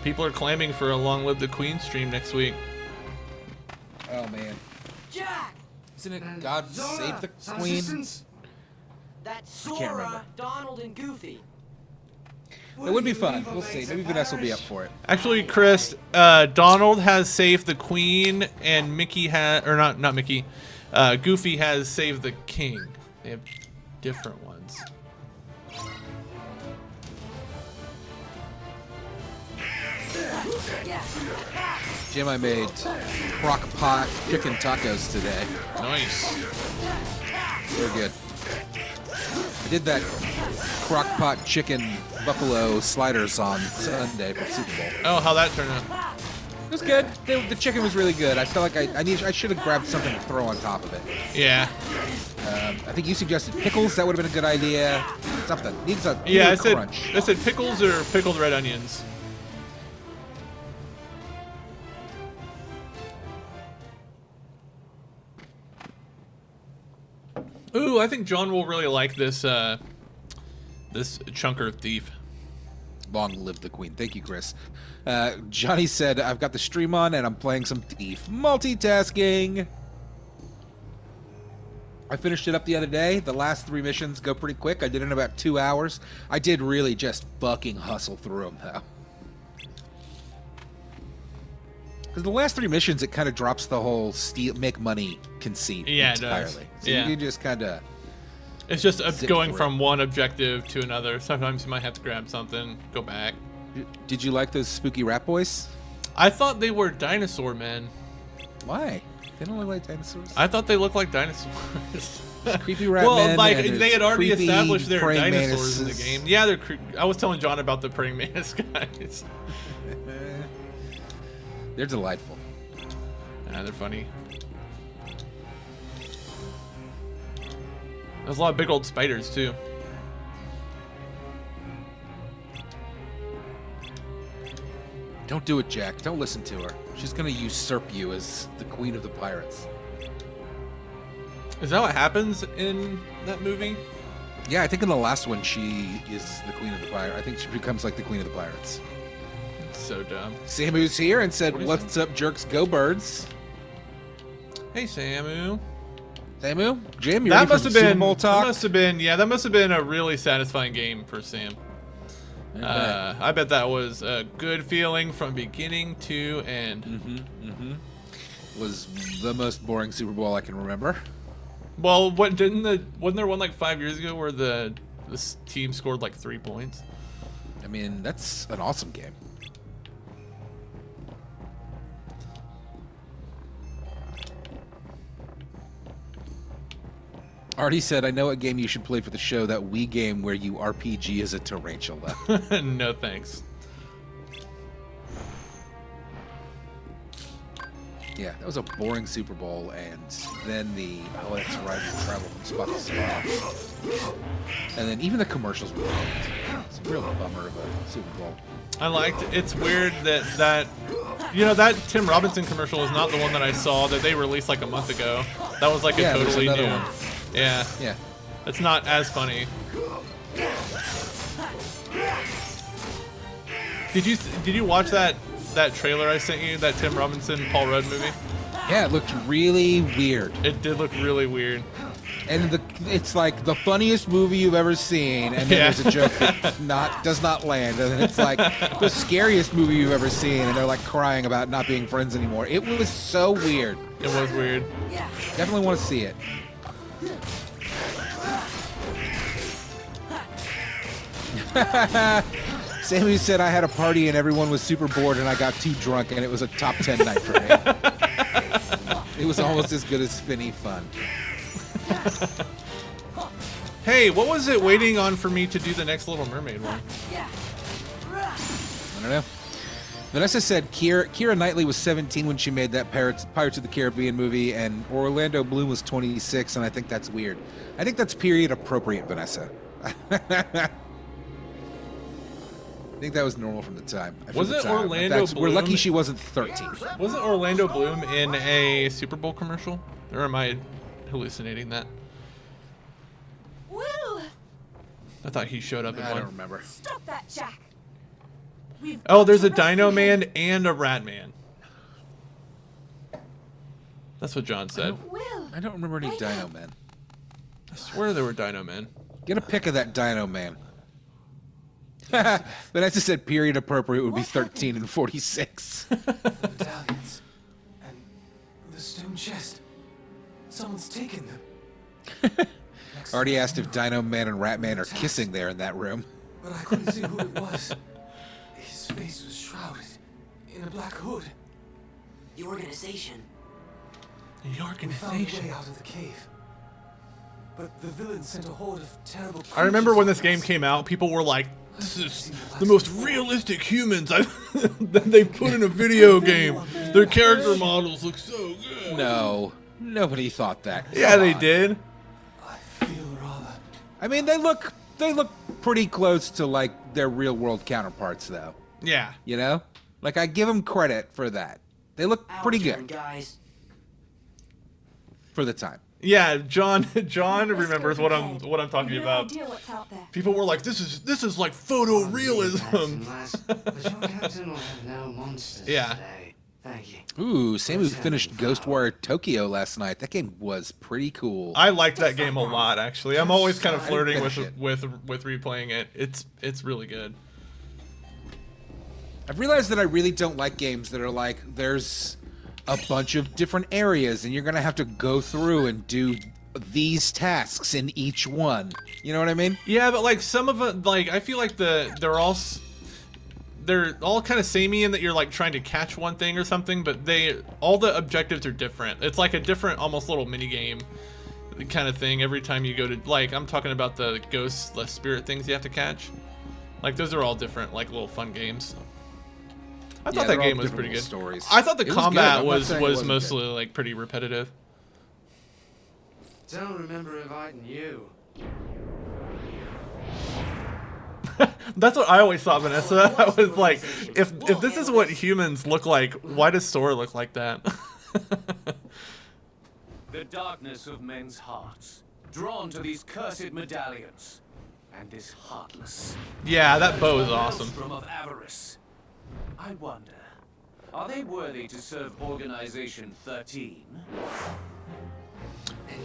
People are claiming for a Long Live the Queen stream next week. Oh man. Jack! Isn't it God Save the some Queen? assistance? That's can't Sora, remember. Donald, and Goofy. It would be fun. We'll see. Maybe Vanessa will be up for it. Actually, Chris, Donald has Save the Queen, and Mickey has, or not Mickey, Goofy has Save the King. They have different ones. Jim, I made crock pot chicken tacos today. Nice. They're good. I did that crock pot chicken buffalo sliders on Sunday for Super Bowl. Oh, how'd that turn out? It was good. The chicken was really good. I felt like I should have grabbed something to throw on top of it. Yeah. I think you suggested pickles. That would have been a good idea. Something needs a Yeah, I crunch. said pickles or pickled red onions. Ooh, I think John will really like this this chunker thief. Long live the Queen. Thank you, Chris. Johnny said, I've got the stream on and I'm playing some Thief. Multitasking. I finished it up the other day. The last 3 missions go pretty quick. I did it in about 2 hours. I did really just fucking hustle through them, though. Because the last 3 missions, it kind of drops the whole make money conceit Yeah, entirely. it does. So Yeah. you just kind of... It's just Zip going through. from one objective to another. Sometimes you might have to grab something, go back. Did you like those spooky rat boys? I thought they were dinosaur men. Why? They don't look like dinosaurs. I thought they looked like dinosaurs. Creepy rat Well, men. like and they there's had already creepy established their praying dinosaurs in the mantises. game. Yeah, I was telling John about the praying mantis guys. They're delightful. They're funny. There's a lot of big old spiders too. Don't do it, Jack. Don't listen to her. She's gonna usurp you as the queen of the pirates. Is that what happens in that movie? Yeah, I think in the last one she is the queen of the pirates. I think she becomes like the queen of the pirates. It's so dumb. Samu's here and said, What is "What's up, jerks? Go birds!" Hey, Samu. Samu, Jim, you That ready for must some have Super been. Bowl That talk? must have been. Yeah, that must have been a really satisfying game for Sam. I bet that was a good feeling from beginning to end. Was the most boring Super Bowl I can remember. Well, wasn't there one like 5 years ago where this team scored like 3 points? I mean, that's an awesome game. Artie said, I know what game you should play for the show, that Wii game where you RPG as a tarantula. No thanks. Yeah, that was a boring Super Bowl, and then oh, that's right, the travel from spot to spot. And then even the commercials were bad. It's a real bummer of a Super Bowl. I liked it's weird that you know, that Tim Robinson commercial is not the one that I saw that they released like a month ago. That was like a there's totally another new one. Yeah. Yeah. It's not as funny. Did you watch that trailer I sent you, that Tim Robinson Paul Rudd movie? Yeah, it looked really weird. It did look really weird. And it's like the funniest movie you've ever seen, and then Yeah. there's a joke that does not land, and then it's like the scariest movie you've ever seen, and they're like crying about not being friends anymore. It was so weird. It was weird. Definitely want to see it. Sammy said I had a party and everyone was super bored and I got too drunk and it was a top 10 night for me. It was almost as good as Spinny Fun. Hey, what was it waiting on for me to do the next Little Mermaid one? I don't know. Vanessa said Keira Knightley was 17 when she made that Pirates of the Caribbean movie, and Orlando Bloom was 26, and I think that's weird. I think that's period appropriate, Vanessa. I think that was normal from the time. Wasn't Orlando In fact, we're Bloom- lucky she wasn't 13. Wasn't Orlando Bloom in a Super Bowl commercial? Or am I hallucinating that? Will! I thought he showed up in I one. don't remember. Stop that, Jack! We've Oh, got there's to a Dino rescue him. Man and a Rat Man. That's what John said. Will! I don't remember any Wake Dino up. Men. I swear there were Dino Men. Get a pic of that Dino Man. Vanessa said period appropriate would be What 13 and 46. Medallions. And the stone chest. Someone's taken them. Next Already thing I asked if knew, Dino Man and Rat Man are kissing there in that room. but I couldn't see who it was. His face was shrouded in a black hood. The organization. The We found a organization. way out of the cave. But the villain sent a horde of terrible I remember creatures when this after game us. came out, people were like, "This is the most realistic humans that they put in a video game. Their character models look so good." No, nobody thought that. Yeah, they did. I feel rather. I mean, they look pretty close to like their real world counterparts, though. Yeah. You know, like I give them credit for that. They look Our pretty turn, good guys. for the time. Yeah, John remembers what I'm talking No about. idea what's out there. People were like, "This is like photorealism." But your captain will have no monsters Yeah. today. Thank you. Ooh, Samu finished Ghostwire Tokyo last night. That game was pretty cool. I liked that game a lot, actually. I'm always kind of I flirting didn't finish with replaying it. It's really good. I've realized that I really don't like games that are like there's a bunch of different areas and you're gonna have to go through and do these tasks in each one. You know what I mean? Yeah, but like some of it, like I feel like they're all kind of samey in that you're like trying to catch one thing or something, but all the objectives are different. It's like a different, almost little mini game kind of thing every time you go to, like, I'm talking about the ghosts, the spirit things you have to catch. Like those are all different, like little fun games. I thought that they're all game was different pretty good. little stories. I thought the It was good. combat I'm not was saying it wasn't mostly good. like pretty repetitive. Don't remember inviting you. That's what I always thought, Vanessa. I was like, if this is what humans look like, why does Sora look like that? The darkness of men's hearts, drawn to these cursed medallions, and this heartless. Yeah, that bow is awesome. From of avarice. I wonder, are they worthy to serve Organization 13?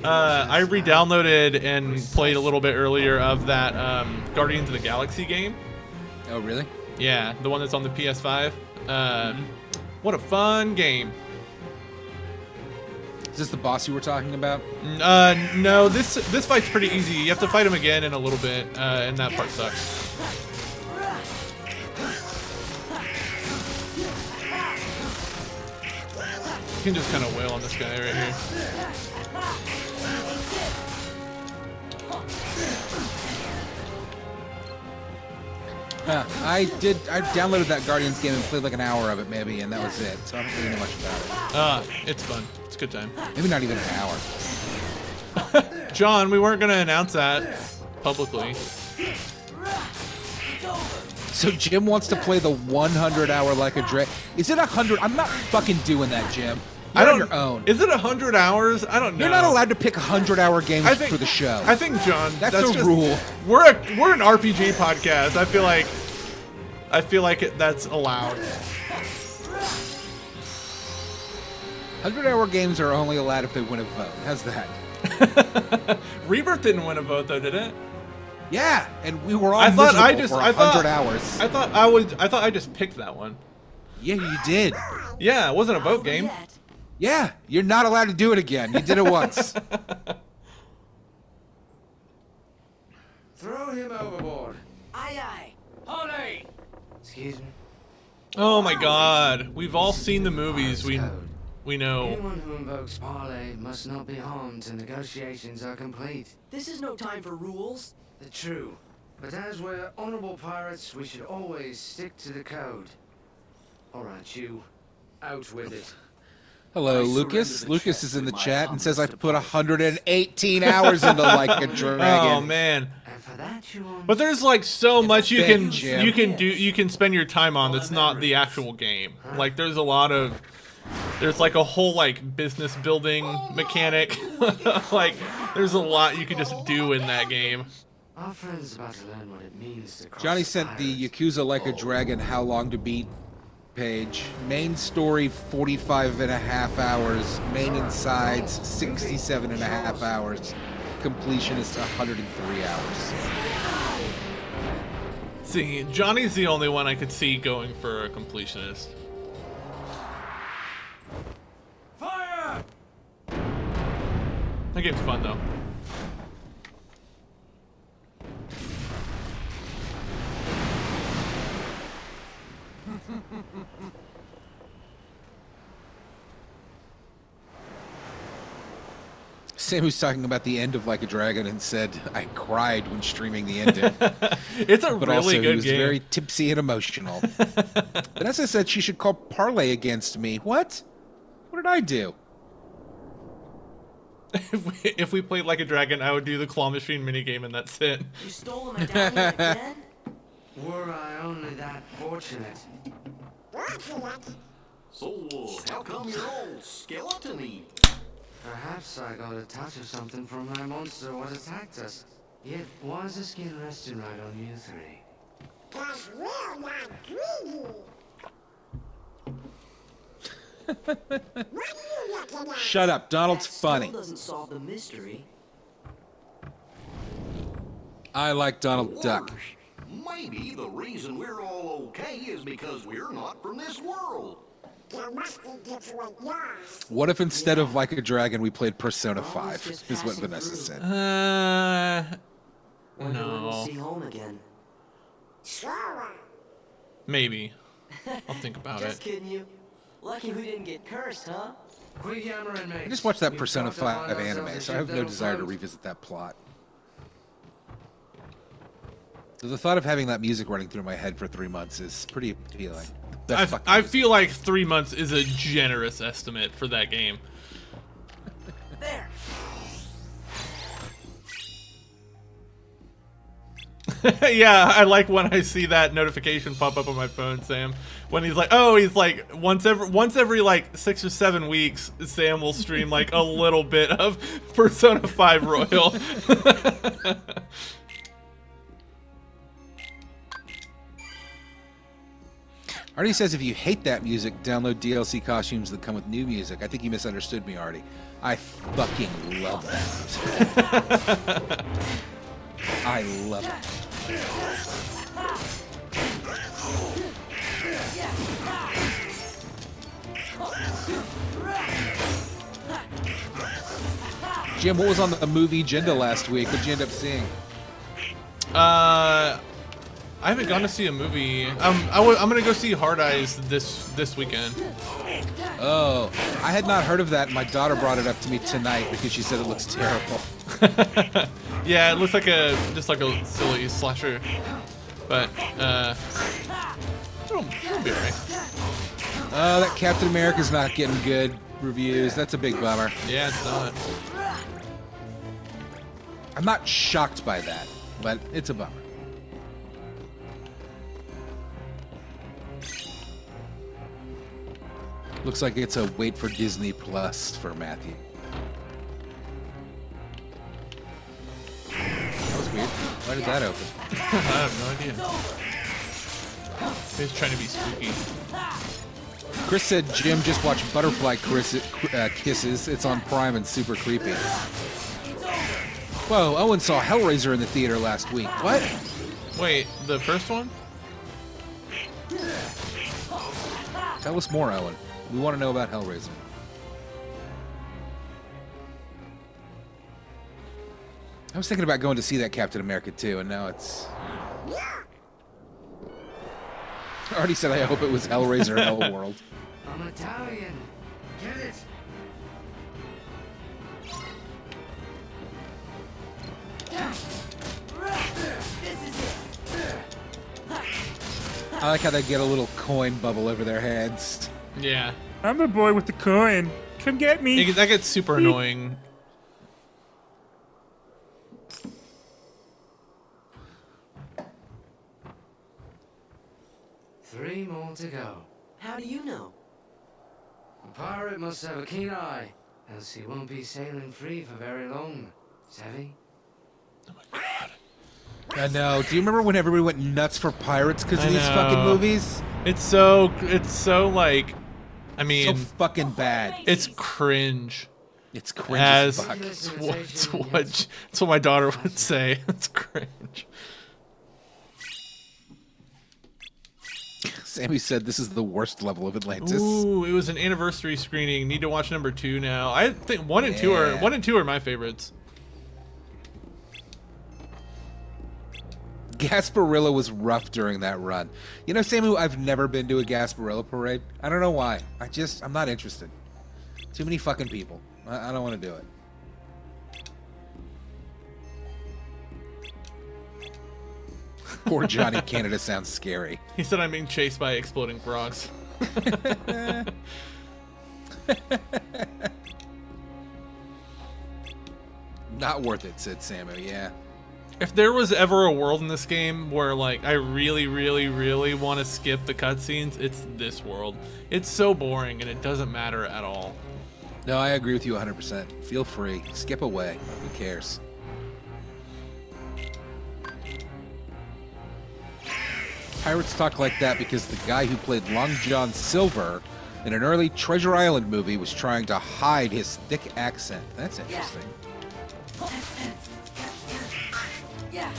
I re-downloaded and played a little bit earlier of that Guardians of the Galaxy game. Oh, really? Yeah, the one that's on the PS5. What a fun game. Is this the boss you were talking about? No, this fight's pretty easy. You have to fight him again in a little bit, and that part sucks. You can just kind of wail on this guy right here. I downloaded that Guardians game and played like an hour of it maybe, and that was it. So I don't really know much about it. It's fun. It's a good time. Maybe not even an hour. John, we weren't gonna announce that publicly. So Jim wants to play the 100-hour Like a Dragon. Is it 100? I'm not fucking doing that, Jim. You're on your own. Is it 100 hours? I don't know. You're not allowed to pick 100-hour games for the show. I think, John, that's a just, rule. We're an RPG podcast. I feel like that's allowed. 100-hour games are only allowed if they win a vote. How's that? Rebirth didn't win a vote though, did it? Yeah, and we were all I thought for 100 hours. I thought I just picked that one. Yeah, you did. Yeah, it wasn't a vote game. Yeah, you're not allowed to do it again. You did it once. Throw him overboard. Aye, aye. Honey! Excuse me. Oh my God, we've all seen the movies. We know. Anyone who invokes parley must not be harmed till negotiations are complete. This is no time for rules. True. But as we're honorable pirates, we should always stick to the code. Alright, you. Out with it. Hello, Lucas. Lucas is in the chat and says I put 118 hours into Like a Dragon. Oh man. And for that you want... But there's like so much you can Jim. you can spend your time on that's not the actual game. Like there's like a whole like business building mechanic. Like there's a lot you can just do in that game. Our friend's about to learn what it means to cross Johnny sent the Yakuza Like a Dragon How Long to Beat page. Main story 45.5 hours. Main and sides 67.5 hours. Completion is 103 hours. See, Johnny's the only one I could see going for a completionist. Fire! That game's fun though. Sam was talking about the end of Like a Dragon and said, I cried when streaming the ending. It's a But really also, good he was game. very tipsy and emotional. Vanessa said she should call Parlay against me. What? What did I do? If we played Like a Dragon, I would do the claw machine minigame and that's it. You stole a medallion again? Were I only that fortunate. So, how come you're all skeleton-y? Perhaps I got a touch of something from my monster what attacked us. Yet, why is the skin resting right on you three? 'Cause we're not greedy. What are you looking at? Shut up. Donald's That still funny. doesn't solve the mystery. I like Donald Duck. Maybe the reason we're all okay is because we're not from this world. There must be different laws. What if instead of Like a Dragon, we played Persona 5, is what Vanessa said. Wonder when we'll No. see home again. Sora. Maybe. I'll think about Just it. kidding you. Lucky we didn't get cursed, huh? Quit yammering, mate. I just watched that We've Persona got to find 5 ourselves anime, a so I have ship no that'll desire to float. revisit that plot. So the thought of having that music running through my head for 3 months is pretty appealing. That fucking I music. feel like 3 months is a generous estimate for that game. There. Yeah, I like when I see that notification pop up on my phone, Sam. When he's like, once every like 6 or 7 weeks, Sam will stream like a little bit of Persona 5 Royal. Artie says if you hate that music, download DLC costumes that come with new music. I think you misunderstood me, Artie. I fucking love that. I love it. Jim, what was on the movie agenda last week? What'd you end up seeing? I haven't gone to see a movie. I'm gonna go see Hard Eyes this weekend. Oh, I had not heard of that. My daughter brought it up to me tonight because she said it looks terrible. Yeah, it looks like just like a silly slasher. But it'll be alright. That Captain America's not getting good reviews. That's a big bummer. Yeah, it's not. I'm not shocked by that, but it's a bummer. Looks like it's a wait for Disney Plus for Matthew. That was weird. Why did that open? I have no idea. He's trying to be spooky. Chris said Jim just watched Butterfly Kisses. It's on Prime and super creepy. Whoa, Owen saw Hellraiser in the theater last week. What? Wait, the first one? Tell us more, Owen. We want to know about Hellraiser. I was thinking about going to see that Captain America too, and now it's... I already said I hope it was Hellraiser Hellworld. I'm Italian. Get it? I like how they get a little coin bubble over their heads. Yeah. I'm the boy with the coin. Come get me. That gets super annoying. Three more to go. How do you know? A pirate must have a keen eye, else he won't be sailing free for very long. Savvy? I know. Do you remember when everybody went nuts for pirates because of these fucking movies? It's so like, I mean, so fucking bad. It's cringe. It's cringe as fuck. It's what my daughter would say. It's cringe. Sammy said this is the worst level of Atlantis. Ooh, it was an anniversary screening. Need to watch number 2 now. I think 1 and 2 are my favorites. Gasparilla was rough during that run. You know, Samu, I've never been to a Gasparilla parade. I don't know why. I'm not interested. Too many fucking people. I don't want to do it. Poor Johnny Canada sounds scary. He said I'm being chased by exploding frogs. Not worth it, said Samu, yeah. If there was ever a world in this game where, like, I really, really, really want to skip the cutscenes, it's this world. It's so boring, and it doesn't matter at all. No, I agree with you 100%. Feel free. Skip away. Who cares? Pirates talk like that because the guy who played Long John Silver in an early Treasure Island movie was trying to hide his thick accent. That's interesting. Yeah.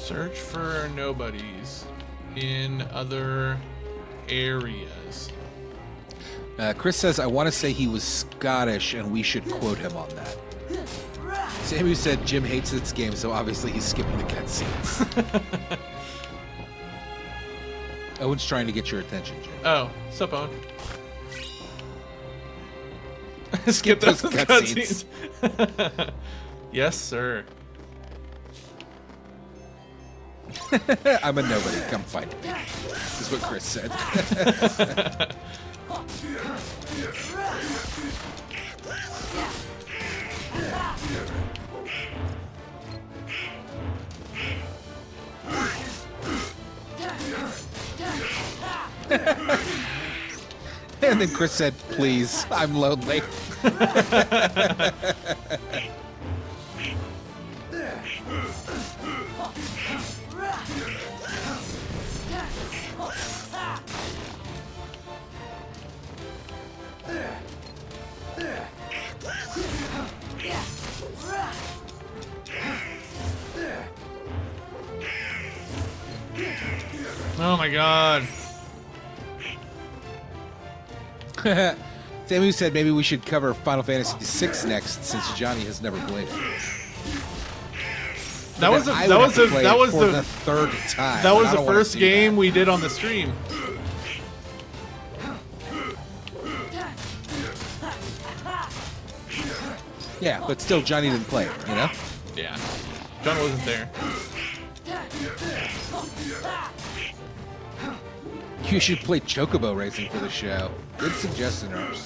Search for nobodies in other areas. Chris says, I want to say he was Scottish, and we should quote him on that. Samu said Jim hates this game, so obviously he's skipping the cutscenes. Owen's trying to get your attention, Jim. Oh, sup, Owen? Skip those cutscenes. Yes, sir. I'm a nobody. Come find me. Is what Chris said. And then Chris said, please, I'm lonely. Oh my god. Samu said maybe we should cover Final Fantasy VI next, since Johnny has never played it. That was the third time. That was the first game we did on the stream. Yeah, but still, Johnny didn't play it, you know? Yeah. John wasn't there. You should play Chocobo Racing for the show. Good suggestion, Artie.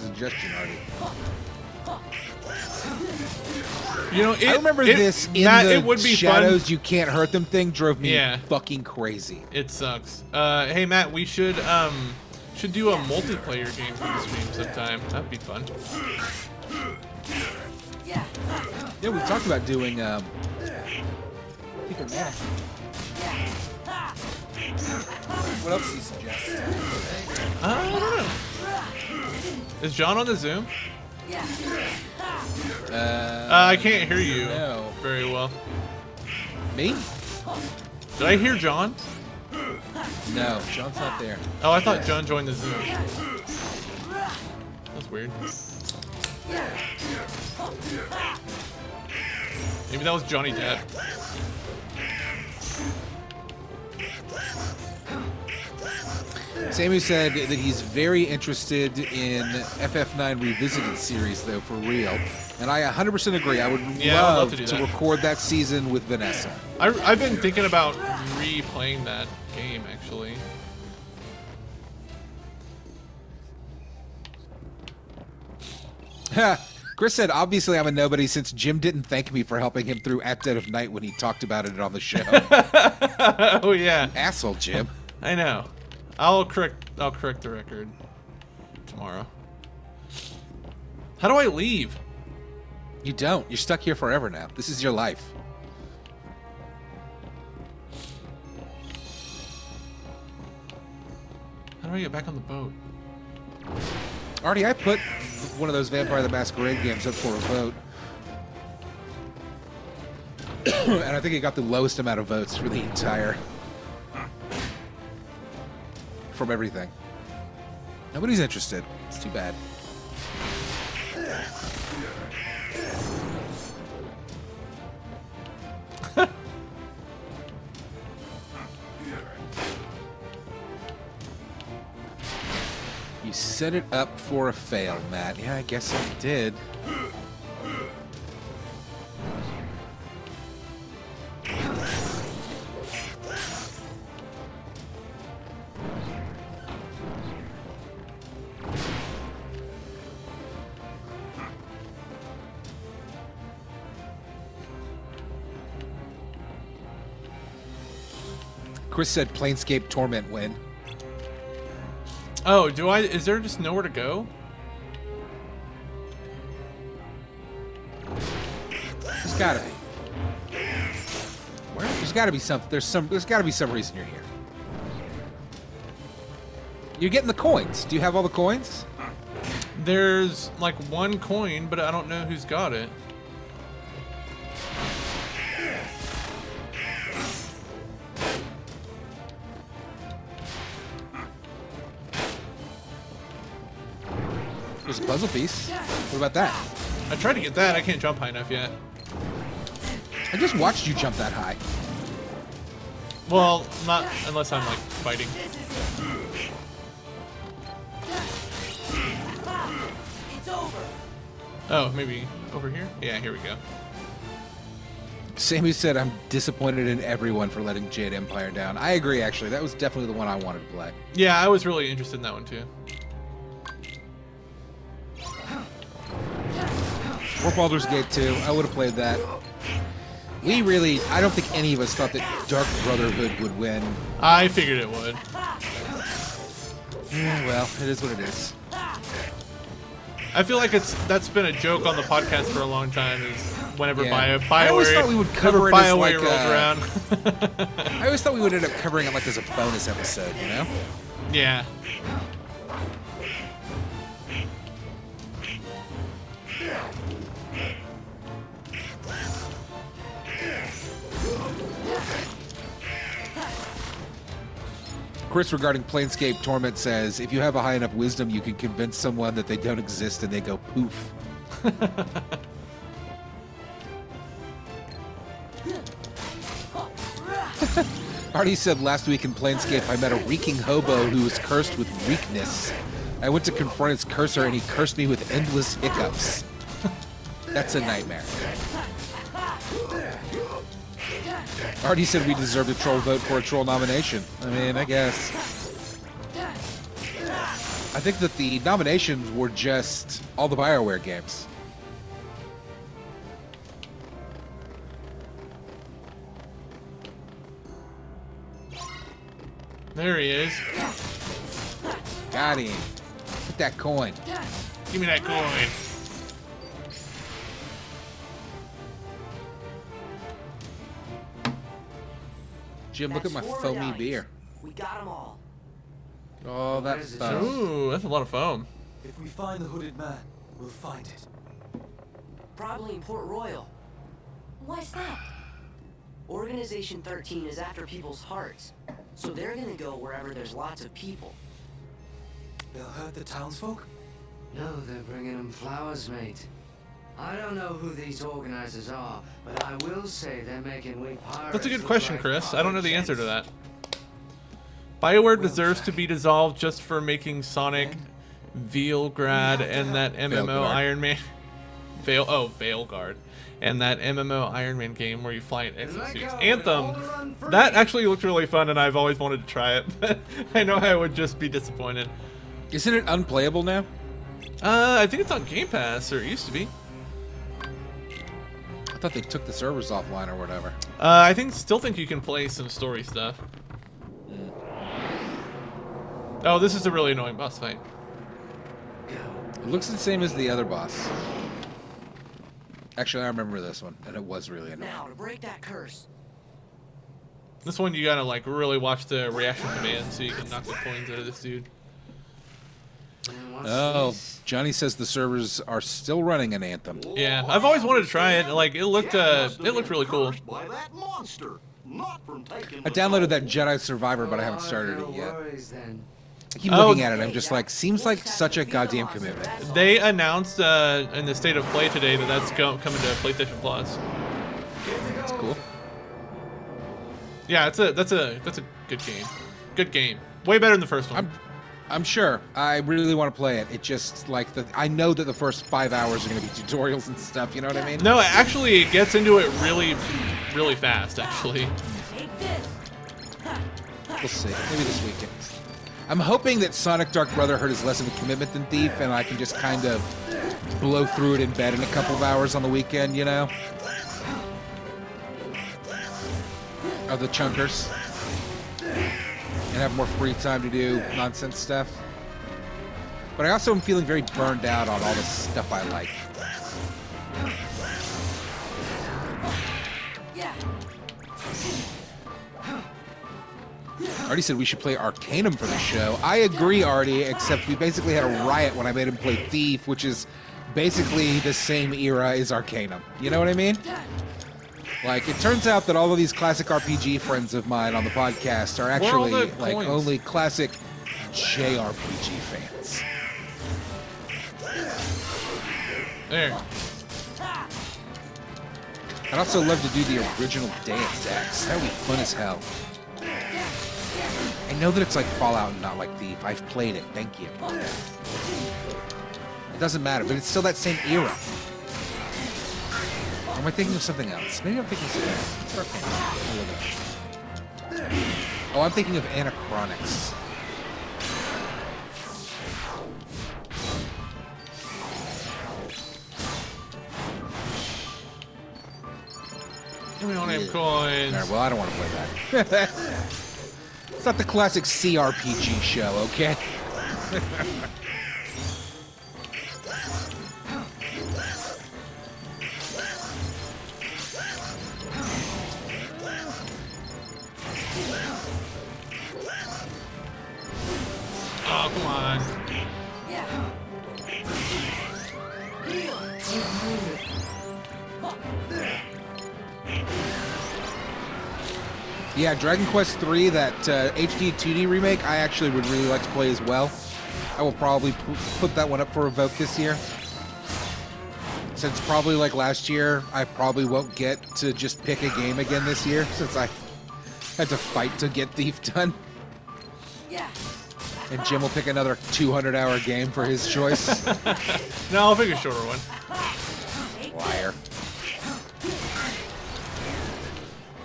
You know, I remember this in Matt, the it would be Shadows fun. You Can't Hurt Them thing drove me Yeah. fucking crazy. It sucks. Hey Matt, we should do a multiplayer game for the stream sometime. That'd be fun. Yeah, we talked about doing Secret Mac. What else do you suggest? I don't know. Is John on the Zoom? I can't hear you very well. Me? Did I hear John? No, John's not there. Oh, I thought John joined the Zoom. That's weird. Maybe that was Johnny Depp. Samu said that he's very interested in FF9 Revisited series, though, for real. And I 100% agree. I would love to do to that. record that season with Vanessa. I've been thinking about replaying that game, actually. Chris said, obviously I'm a nobody since Jim didn't thank me for helping him through At Dead of Night when he talked about it on the show. Oh, yeah. Asshole, Jim. I know. I'll correct the record tomorrow. How do I leave? You don't. You're stuck here forever now. This is your life. How do I get back on the boat? Artie, I put one of those Vampire the Masquerade games up for a vote. And I think it got the lowest amount of votes for the entire... from everything. Nobody's interested. It's too bad. You set it up for a fail, Matt. Yeah, I guess I did. Chris said Planescape Torment win. Oh, is there just nowhere to go? There's gotta be. Where? There's gotta be something. There's gotta be some reason you're here. You're getting the coins. Do you have all the coins? There's like one coin, but I don't know who's got it. There's a puzzle piece. What about that? I tried to get that. I can't jump high enough yet. I just watched you jump that high. Well, not unless I'm like fighting. It's over. Oh, maybe over here? Yeah, here we go. Sammy said, I'm disappointed in everyone for letting Jade Empire down. I agree, actually. That was definitely the one I wanted to play. Yeah, I was really interested in that one too. Or Baldur's Gate 2. I would have played that. I don't think any of us thought that Dark Brotherhood would win. I figured it would. Yeah, well, it is what it is. I feel like that's been a joke on the podcast for a long time. Is whenever Yeah. BioWare, I always thought we would cover it as BioWare like rolls around. I always thought we would end up covering it like as a bonus episode, you know? Yeah. Chris, regarding Planescape Torment, says, if you have a high enough wisdom, you can convince someone that they don't exist and they go poof. Artie said last week in Planescape, I met a reeking hobo who was cursed with weakness. I went to confront his cursor and he cursed me with endless hiccups. That's a nightmare. Already said we deserved a troll vote for a troll nomination. I mean, I guess. I think that the nominations were just all the BioWare games. There he is. Got him. Get that coin. Give me that coin. Jim, look at my That's 4 foamy medallions. beer. We got them all. Oh, that's fun. Ooh, that's a lot of foam. If we find the hooded man, we'll find it. Probably in Port Royal. Why's that? Organization 13 is after people's hearts, so they're gonna go wherever there's lots of people. They'll hurt the townsfolk? No, they're bringing them flowers, mate. I don't know who these organizers are, but I will say they're making we pirates. That's a good look question, like Chris. I don't know the pirate answer to gents. that. BioWare deserves to be dissolved just for making Sonic, Veilguard, and that MMO Veilguard. Iron Man. Veilguard. And that MMO Iron Man game where you fly in exosuits. Anthem! That actually looked really fun, and I've always wanted to try it, but I know I would just be disappointed. Isn't it unplayable now? I think it's on Game Pass, or it used to be. I thought they took the servers offline or whatever. I still think you can play some story stuff. Oh, this is a really annoying boss fight. It looks the same as the other boss. Actually, I remember this one, and it was really annoying. Now to break that curse. This one you gotta like really watch the reaction command so you can knock the coins out of this dude. Oh, Johnny says the servers are still running in Anthem. Yeah, I've always wanted to try it. Like it looked really cool. By that monster, not from taking I downloaded that Jedi Survivor, but I haven't started it yet. Worries, then. I keep looking at it, I'm just like, seems like such a goddamn commitment. They announced in the State of Play today that that's coming to PlayStation Plus. That's cool. Yeah, that's a good game. Good game. Way better than the first one. I'm sure. I really want to play it. It just like I know that the first 5 hours are going to be tutorials and stuff. You know what I mean? No, actually, it gets into it really, really fast. Actually. We'll see. Maybe this weekend. I'm hoping that Sonic Dark Brotherhood is less of a commitment than Thief, and I can just kind of blow through it in bed in a couple of hours on the weekend. You know? Of the chunkers. And have more free time to do nonsense stuff. But I also am feeling very burned out on all the stuff I like. Artie said we should play Arcanum for the show. I agree, Artie, except we basically had a riot when I made him play Thief, which is basically the same era as Arcanum. You know what I mean? Like, it turns out that all of these classic RPG friends of mine on the podcast are actually, like, only classic JRPG fans. There. I'd also love to do the original Deus Ex. That would be fun as hell. I know that it's like Fallout and not like Thief. I've played it. Thank you. It doesn't matter, but it's still that same era. Or am I thinking of something else? Maybe I'm thinking of something else. Oh, I'm thinking of Anachronics. Give me all them coins. Alright, well, I don't want to play that. It's not the classic CRPG show, okay? Oh, come on. Yeah, Dragon Quest III, that HD 2D remake, I actually would really like to play as well. I will probably put that one up for a vote this year. Since probably like last year, I probably won't get to just pick a game again this year, since I had to fight to get Thief done. Yeah. And Jim will pick another 200-hour game for his choice. No, I'll pick a shorter one. Well,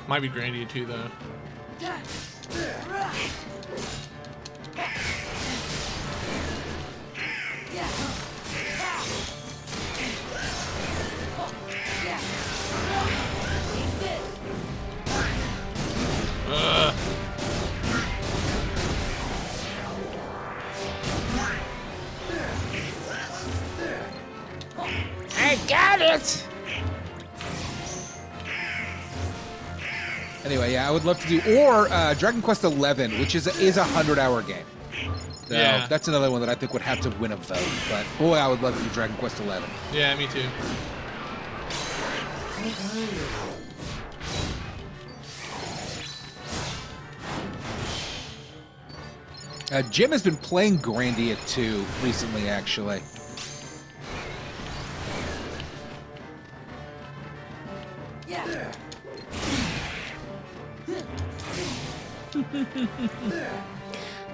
Might be Grandia too, though. I got it! Anyway, yeah, I would love to do, or Dragon Quest XI, which is a 100-hour game. So Yeah. that's another one that I think would have to win a vote. But boy, I would love to do Dragon Quest XI. Yeah, me too. Jim has been playing Grandia 2 recently, actually.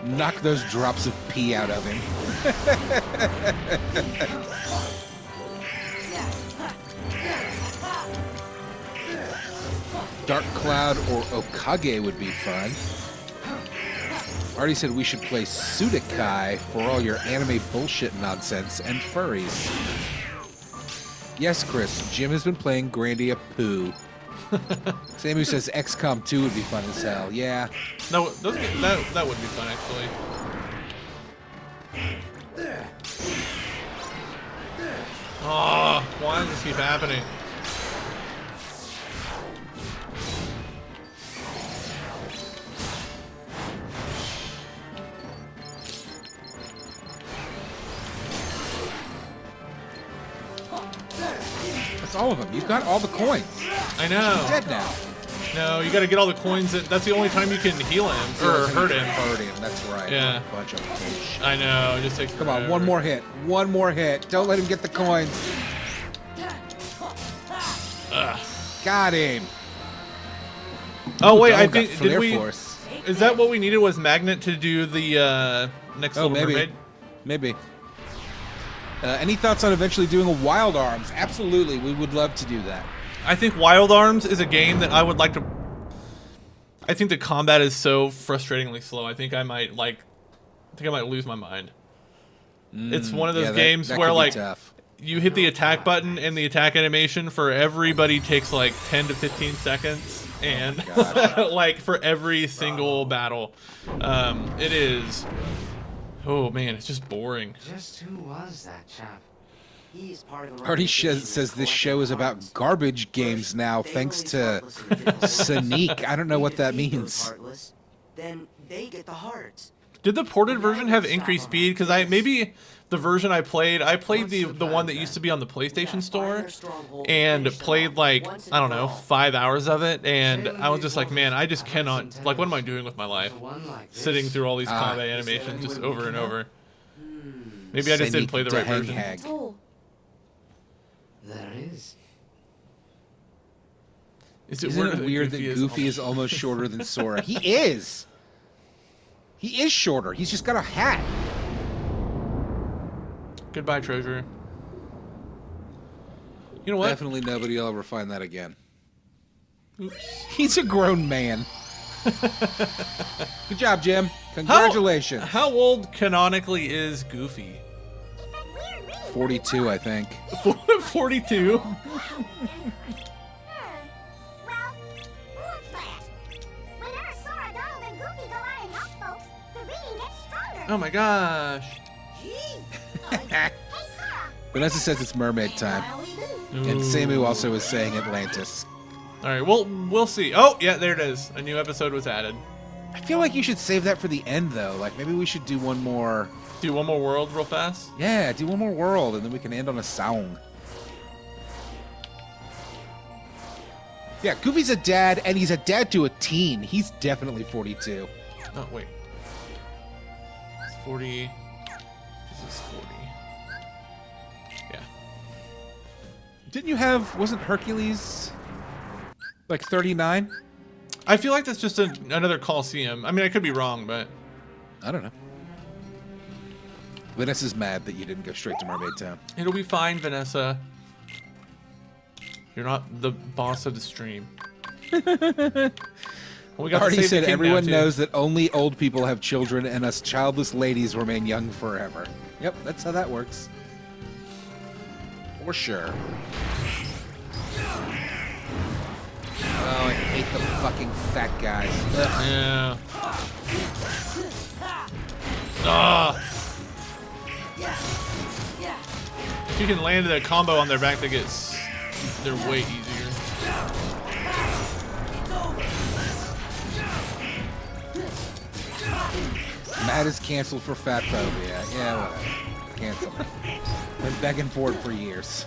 Knock those drops of pee out of him. Dark Cloud or Okage would be fun. Artie said we should play Sudakai for all your anime bullshit nonsense and furries. Yes, Chris, Jim has been playing Grandia Poo. Samu says XCOM 2 would be fun as hell. Yeah. No, that would be fun, actually. Oh, why does this keep happening? That's all of them. You've got all the coins. I know. He's dead now. No, you got to get all the coins. That's the only time you can heal him or hurt him. Hurt him. That's right. Yeah. A bunch of bullshit. I know. It just takes. Come on, one more hit. One more hit. Don't let him get the coins. Ugh. Got him. Oh wait, Ooh, I Donald think got did Flare we? Force. Is that what we needed? Was Magnet to do the next Little maybe. Mermaid? Maybe. Any thoughts on eventually doing a Wild Arms? Absolutely, we would love to do that. I think Wild Arms is a game that I would like to. I think the combat is so frustratingly slow. I think I might lose my mind. It's one of those games that where could be like tough. you hit the attack button and the attack animation for everybody takes like 10 to 15 seconds, and like for every single battle, it is. Oh man, it's just boring. Just who was that chap? He's part of Artie says this show is about garbage games now, thanks to Sneak. I don't know what that means. Then they get the hearts. Did the ported version have increased speed? Because maybe the version I played the one that used to be on the PlayStation Store, and played like, I don't know, 5 hours of it, and I was just like, man, I just cannot, like, what am I doing with my life? Sitting through all these combat animations just over and over. Maybe I just didn't play the right version. There is. Isn't it weird that Goofy is almost shorter than Sora? He is! He is shorter. He's just got a hat. Goodbye, treasure. You know what? Definitely nobody will ever find that again. Oops. He's a grown man. Good job, Jim. Congratulations. How old canonically is Goofy? 42, I think. 42? Oh my gosh. Vanessa says it's mermaid time. And Samu also is saying Atlantis. Alright, well, we'll see. Oh, yeah, there it is. A new episode was added. I feel like you should save that for the end, though. Like, maybe we should do one more... Do one more world real fast? Yeah, do one more world, and then we can end on a song. Yeah, Goofy's a dad, and he's a dad to a teen. He's definitely 42. Oh, wait. It's 40... This is 40. Yeah. Didn't you have... Wasn't Hercules... like 39? I feel like that's just another Coliseum. I mean, I could be wrong, but... I don't know. Vanessa's mad that you didn't go straight to Mermaid Town. It'll be fine, Vanessa. You're not the boss of the stream. We got to Artie save the said king everyone now, too. knows that only old people have children and us childless ladies remain young forever. Yep, that's how that works. For sure. Oh, I hate the fucking fat guys. Ugh. Yeah. Ah. If you can land a combo on their back, they're way easier. Matt is canceled for fat phobia. Yeah, whatever. Cancel. Been begging for it for years.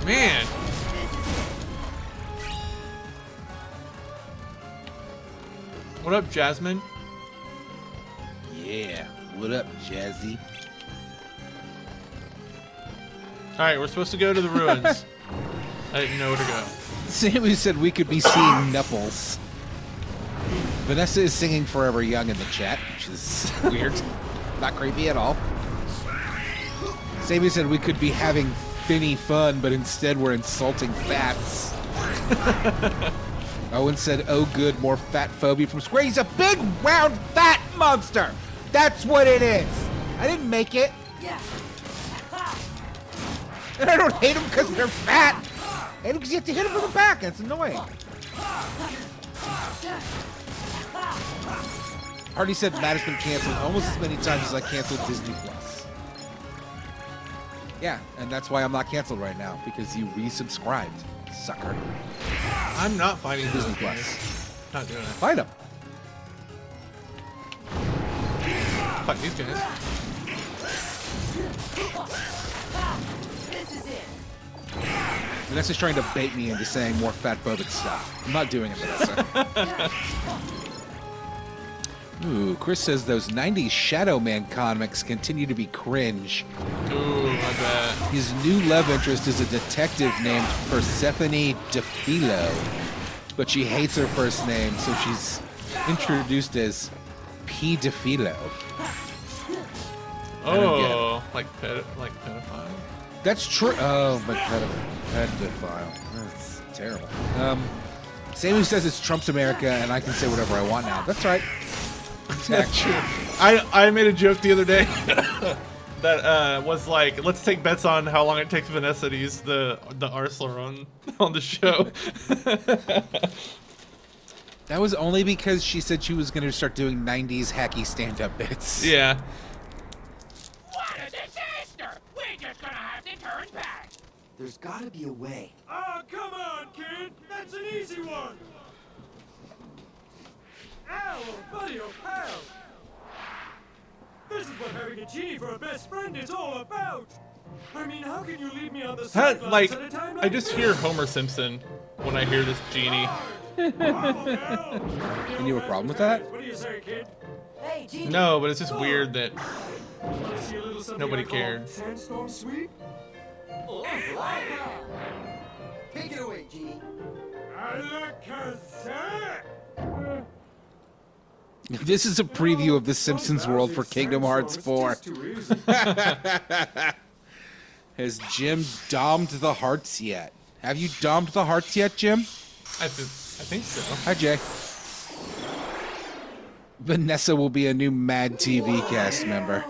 Man. What up, Jasmine? Yeah. What up, Jazzy? Alright, we're supposed to go to the ruins. I didn't know where to go. Sammy said we could be seeing nipples. Vanessa is singing Forever Young in the chat, which is weird. Not creepy at all. Sammy said we could be having finny fun, but instead we're insulting fats. Owen said, oh good, more fat phobia from Square. He's a big, round, fat monster! That's what it is! I didn't make it. Yeah. And I don't hate them because they're fat! I hate them because you have to hit them from the back, and it's annoying. Hardy said Matt has been canceled almost as many times as I canceled Disney Plus. Yeah, and that's why I'm not canceled right now, because you resubscribed, sucker. I'm not fighting Disney Plus. Not doing it. Fight him. Fuck these guys. This is it. Vanessa's trying to bait me into saying more fatphobic stuff. I'm not doing it, Vanessa. Ooh, Chris says those 90s Shadow Man comics continue to be cringe. Ooh, I bet. His new love interest is a detective named Persephone DeFilo, but she hates her first name, so she's introduced as P. DeFilo. Oh, like pedophile? That's true. Oh, but pedophile. That's terrible. Sammy says it's Trump's America, and I can say whatever I want now. That's right. That's true. I made a joke the other day that was like, let's take bets on how long it takes Vanessa to use the R slur on the show. That was only because she said she was going to start doing 90s hacky stand-up bits. Yeah. What a disaster! We're just gonna have to turn back. There's gotta be a way. Oh, come on, kid! That's an easy one! Ow, buddy, oh pal! This is what having a genie for a best friend is all about! I mean, how can you leave me on the sidelines Like, at a time like I just hear Homer Simpson when I hear this genie. And you have a problem with that? What do you say, kid? Hey, genie. No, but it's just weird that Wanna see a little something nobody I call cared. Sandstorm sweep? Take it away, genie. Alakazam! This is a preview of The Simpsons world for Kingdom Hearts 4. Has Jim domed the hearts yet? Have you domed the hearts yet, Jim? I think so. Hi, Jay. Vanessa will be a new Mad TV cast member.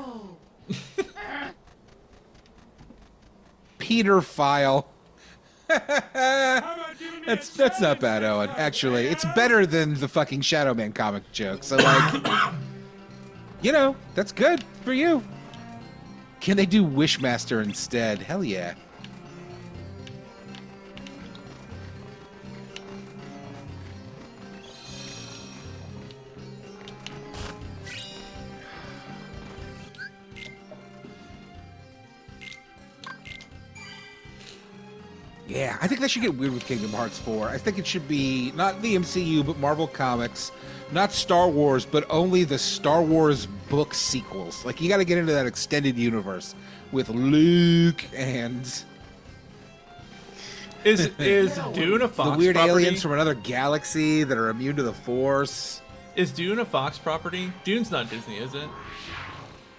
Peter File. That's not bad, Owen. Actually, it's better than the fucking Shadow Man comic joke. So, like, you know, that's good for you. Can they do Wishmaster instead? Hell yeah. Yeah, I think they should get weird with Kingdom Hearts 4. I think it should be not the MCU, but Marvel Comics. Not Star Wars, but only the Star Wars book sequels. Like, you got to get into that extended universe with Luke and Is Dune a Fox The weird property? aliens from another galaxy that are immune to the Force. Is Dune a Fox property? Dune's not Disney, is it?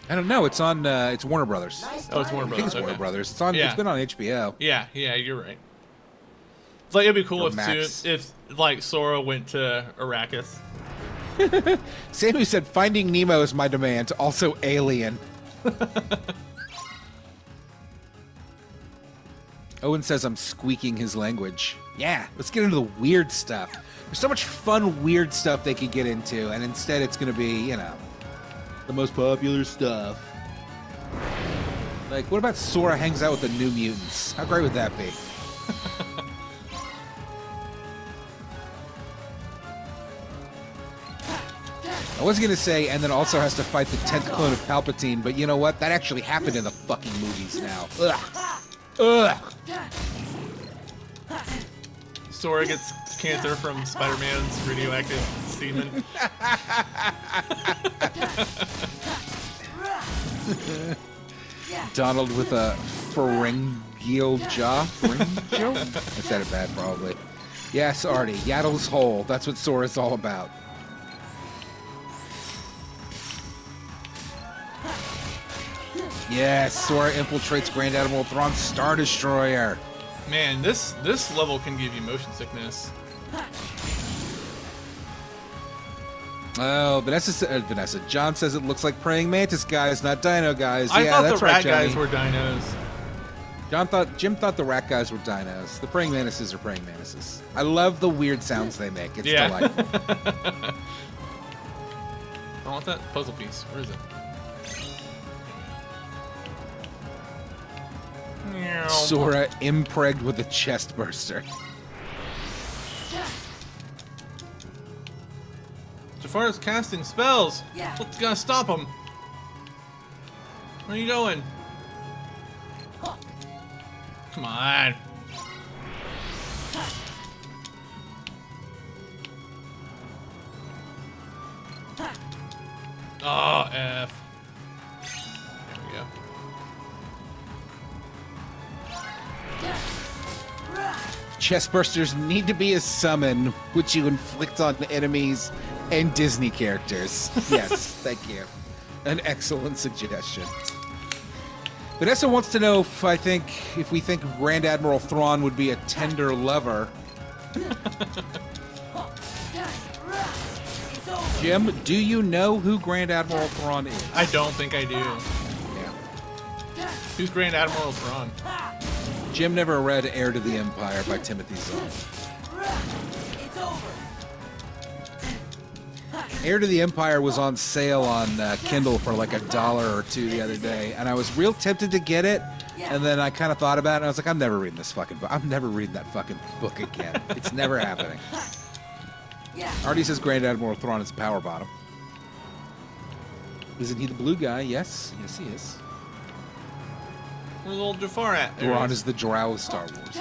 I don't know. It's on. It's Warner Brothers. Oh, it's Warner I think Brothers. it's Warner Okay. Brothers. It's on. Yeah. It's been on HBO. Yeah, you're right. It's like it'd be cool Or if Max. like Sora went to Arrakis. Sammy said, "Finding Nemo is my demand." Also, Alien. Owen says I'm squeaking his language. Yeah, let's get into the weird stuff. There's so much fun, weird stuff they could get into, and instead it's going to be, you know, the most popular stuff. Like, what about Sora hangs out with the New Mutants? How great would that be? I was going to say, and then also has to fight the 10th clone of Palpatine, but you know what? That actually happened in the fucking movies now. Ugh. Ugh. Sora gets cancer from Spider-Man's radioactive semen. Donald with a pharyngeal jaw. Pharyngeal? I said it bad, probably. Yes, Artie. Yaddle's hole. That's what Sora's all about. Yes, Sora infiltrates Grand Admiral Thrawn's Star Destroyer. Man, this level can give you motion sickness. Oh, Vanessa. John says it looks like praying mantis guys, not dino guys. I yeah, thought that's the right, rat Johnny. guys were dinos. Jim thought the rat guys were dinos. The praying mantises are praying mantises. I love the weird sounds they make. It's delightful. I want that puzzle piece. Where is it? Sora impregged with a chest burster. Jafar's casting spells. What's gonna stop him? Where are you going? Come on. Oh, F. There we go. Chestbursters need to be a summon, which you inflict on enemies and Disney characters. Yes, thank you. An excellent suggestion. Vanessa wants to know if we think Grand Admiral Thrawn would be a tender lover. Jim, do you know who Grand Admiral Thrawn is? I don't think I do. Yeah. Who's Grand Admiral Thrawn? Jim never read Heir to the Empire by Timothy Zahn. Heir to the Empire was on sale on Kindle for like $1 or $2 the other day, and I was real tempted to get it, and then I kind of thought about it, and I was like, I'm never reading this fucking book. I'm never reading that fucking book again. It's never happening. Artie says Grand Admiral Thrawn is a power bottom. Isn't he the blue guy? Yes. Yes, he is. Where's old Jafar at? There Thrawn he is the Drow of Star Wars.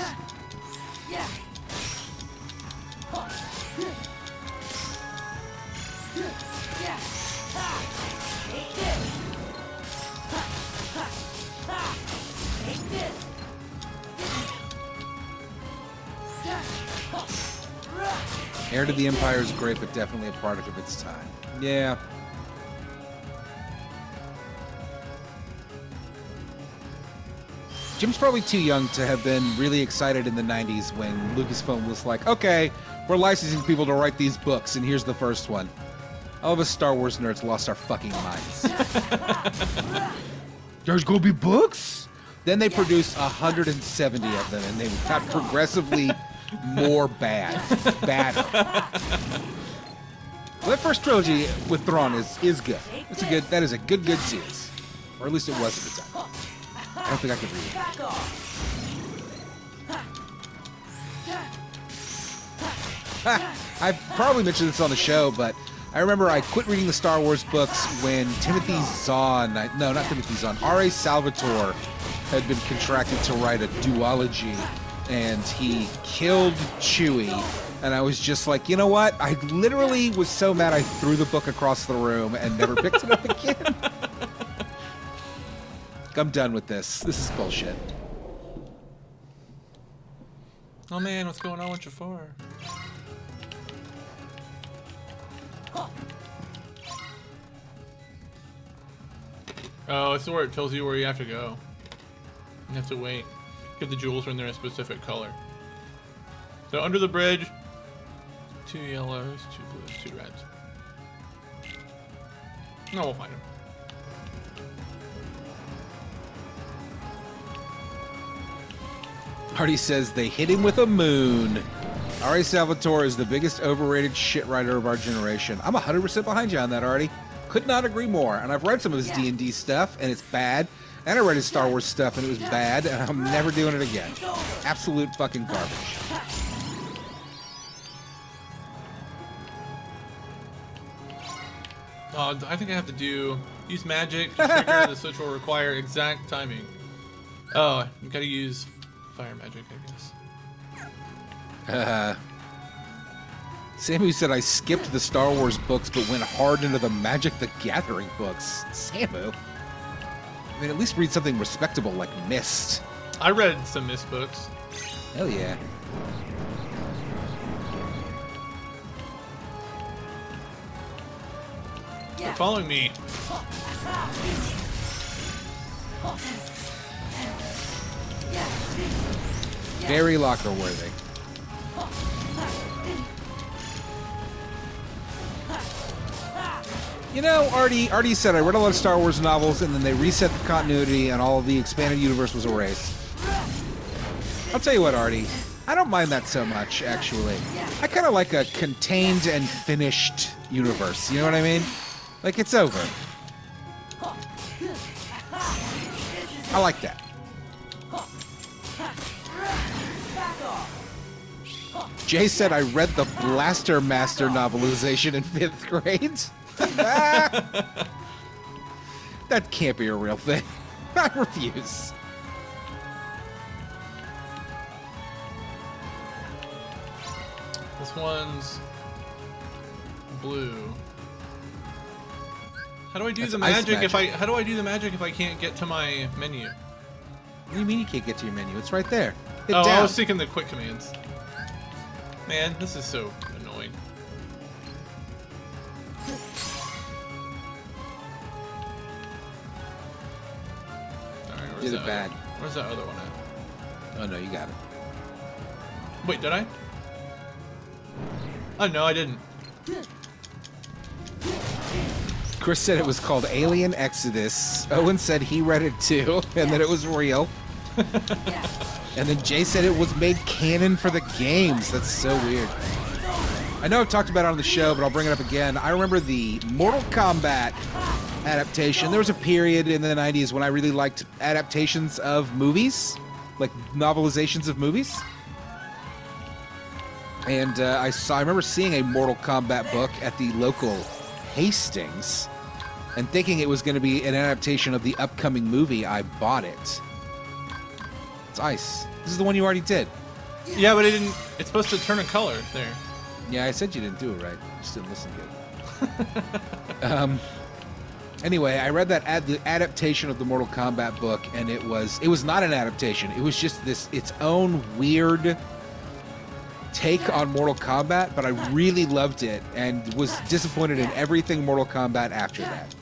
Heir to the Empire is great, but definitely a product of its time. Yeah. Jim's probably too young to have been really excited in the 90s when Lucasfilm was like, okay, we're licensing people to write these books, and here's the first one. All of us Star Wars nerds lost our fucking minds. There's gonna be books? Then they produced 170 of them, and they got progressively more bad. Badder. Well, that first trilogy with Thrawn is good. That is a good series. Or at least it was at the time. I don't think I could read it. I've probably mentioned this on the show, but I remember I quit reading the Star Wars books when Timothy Zahn, not Timothy Zahn, R.A. Salvatore had been contracted to write a duology, and he killed Chewie, and I was just like, you know what? I literally was so mad I threw the book across the room and never picked it up again. I'm done with this. This is bullshit. Oh man, what's going on with Jafar? Oh, it's where it tells you where you have to go. You have to wait. Get the jewels when they're a specific color. So under the bridge, 2 yellows, 2 blues, 2 reds. No, we'll find them. Artie says they hit him with a moon. Ari Salvatore is the biggest overrated shit writer of our generation. I'm 100% behind you on that, Artie. Could not agree more. And I've read some of his D&D stuff, and it's bad. And I read his Star Wars stuff, and it was bad, and I'm never doing it again. Absolute fucking garbage. I think I have to use magic to trigger the switch will require exact timing. Oh, you gotta use fire magic, I guess. Samu said I skipped the Star Wars books but went hard into the Magic the Gathering books. Samu? I mean, at least read something respectable like Myst. I read some Myst books. Hell yeah. They're following me. Very locker worthy. You know, Artie said I read a lot of Star Wars novels and then they reset the continuity and all of the expanded universe was erased. I'll tell you what, Artie. I don't mind that so much, actually. I kind of like a contained and finished universe. You know what I mean? Like, it's over. I like that. Jay said I read the Blaster Master novelization in 5th grade. That can't be a real thing. I refuse. This one's blue. How do I do the magic if how do I do the magic if I can't get to my menu? What do you mean you can't get to your menu? It's right there. Hit down. I was thinking the quick commands. Man, this is so annoying. Alright, Did it bad. Where's that other one at? Oh no, you got it. Wait, did I? Oh no, I didn't. Chris said it was called Alien Exodus. Owen said he read it too, and that it was real. And then Jay said it was made canon for the games. That's so weird. I know I've talked about it on the show, but I'll bring it up again. I remember the Mortal Kombat adaptation. There was a period in the 90s when I really liked adaptations of movies, like novelizations of movies. And I remember seeing a Mortal Kombat book at the local Hastings and thinking it was going to be an adaptation of the upcoming movie. I bought it. It's Ice. This is the one you already did. Yeah, but it didn't. It's supposed to turn a color there. Yeah, I said you didn't do it right. You just didn't listen good. Anyway, I read that the adaptation of the Mortal Kombat book, and it was not an adaptation. It was just its own weird take on Mortal Kombat, but I really loved it and was disappointed in everything Mortal Kombat after that.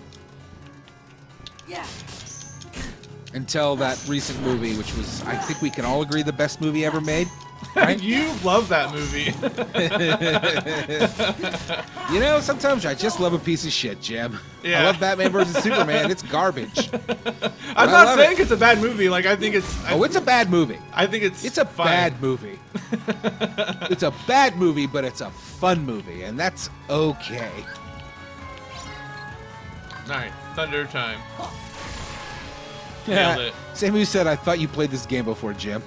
Until that recent movie, which was, I think we can all agree, the best movie ever made. Right? You love that movie. You know, sometimes I just love a piece of shit, Jim. Yeah. I love Batman vs. Superman. It's garbage. I'm not saying it's a bad movie. Like, I think it's... it's a bad movie. I think it's a fun. bad movie. It's a bad movie, but it's a fun movie, and that's okay. All right, Thunder time. Yeah. Nailed it. Samu said, I thought you played this game before, Jim.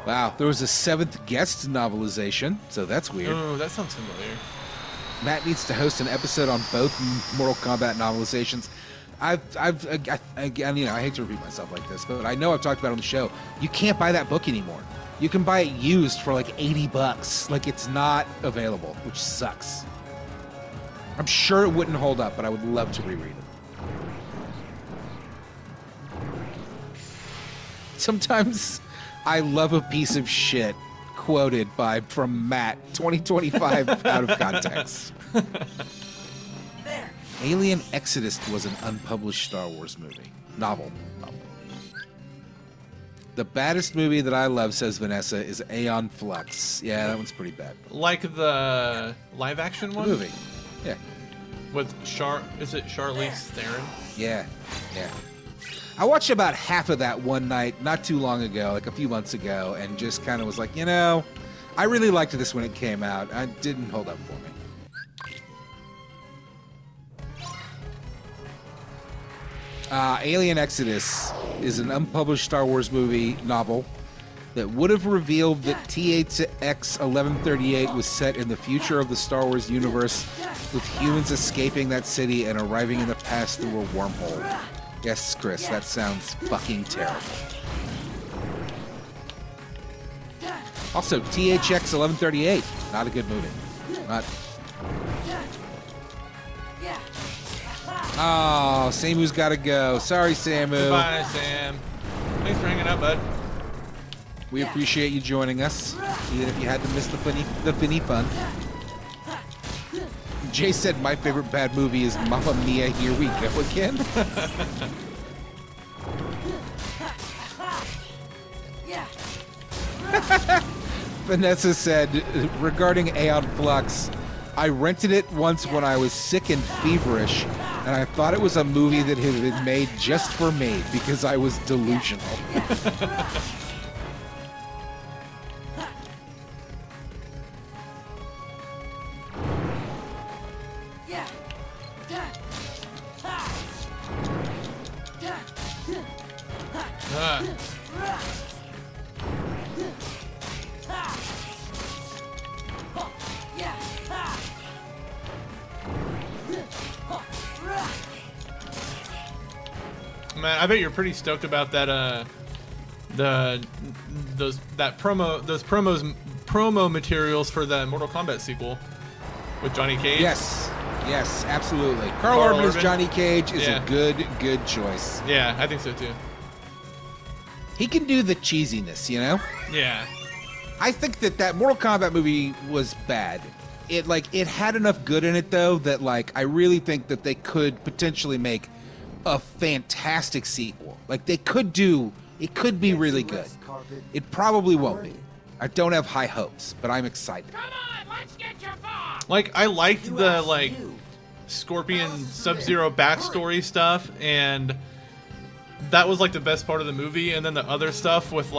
Wow, there was a 7th guest novelization, so that's weird. Oh, that sounds familiar. Matt needs to host an episode on both Mortal Kombat novelizations. Again, you know, I hate to repeat myself like this, but I know I've talked about it on the show. You can't buy that book anymore. You can buy it used for like $80. Like, it's not available, which sucks. I'm sure it wouldn't hold up, but I would love to reread it. Sometimes I love a piece of shit quoted from Matt 2025 out of context. There. Alien Exodus was an unpublished Star Wars movie. Novel. The baddest movie that I love, says Vanessa, is Aeon Flux. Yeah, that one's pretty bad. Like the live action one? Movie. Yeah. With is it Charlize Theron? Yeah. I watched about half of that one night not too long ago, like a few months ago, and just kind of was like, I really liked this when it came out. It didn't hold up for me. Alien Exodus is an unpublished Star Wars movie novel that would have revealed that THX 1138 was set in the future of the Star Wars universe, with humans escaping that city and arriving in the past through a wormhole. Yes, Chris, that sounds fucking terrible. Also, THX 1138, not a good movie. Not. Oh, Samu's got to go. Sorry, Samu. Goodbye, Sam. Thanks for hanging out, bud. We appreciate you joining us, even if you had to miss the finny fun. Jay said my favorite bad movie is Mamma Mia, Here We Go Again. Vanessa said, regarding Aeon Flux, I rented it once when I was sick and feverish, and I thought it was a movie that had been made just for me because I was delusional. Man, I bet you're pretty stoked about that. Those promo materials for the Mortal Kombat sequel with Johnny Cage. Yes, absolutely. Carl Urban as Johnny Cage is a good choice. Yeah, I think so too. He can do the cheesiness, Yeah. I think that Mortal Kombat movie was bad. It had enough good in it though that I really think that they could potentially make a fantastic sequel. It could be really good. It probably won't be. I don't have high hopes, but I'm excited. Come on, let's get your bomb. I liked the Scorpion Sub-Zero backstory stuff, and that was the best part of the movie. And then the other stuff with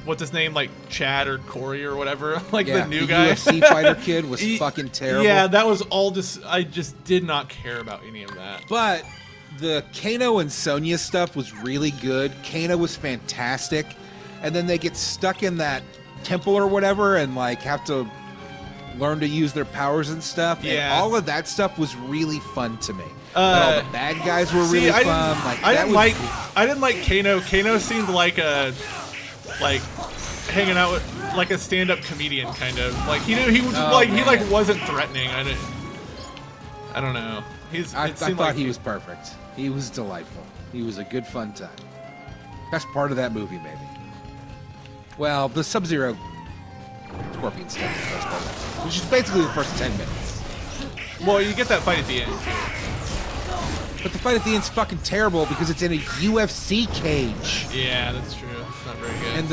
what's his name, Chad or Corey or whatever, the new guy. UFC fighter kid was fucking terrible. Yeah, that was all I just did not care about any of that. But the Kano and Sonya stuff was really good. Kano was fantastic. And then they get stuck in that temple or whatever and have to learn to use their powers and stuff. Yeah. And all of that stuff was really fun to me. All the bad guys were really fun. I didn't like Kano. Kano seemed like hanging out with a stand-up comedian kind of. He wasn't threatening. I don't know. I thought he was perfect. He was delightful. He was a good fun time. Best part of that movie, maybe. Well, the Sub-Zero Scorpion stuff is the best part of that, which is basically the first 10 minutes. Well, you get that fight at the end. But the fight at the end's fucking terrible because it's in a UFC cage. Yeah, that's true. It's not very good. And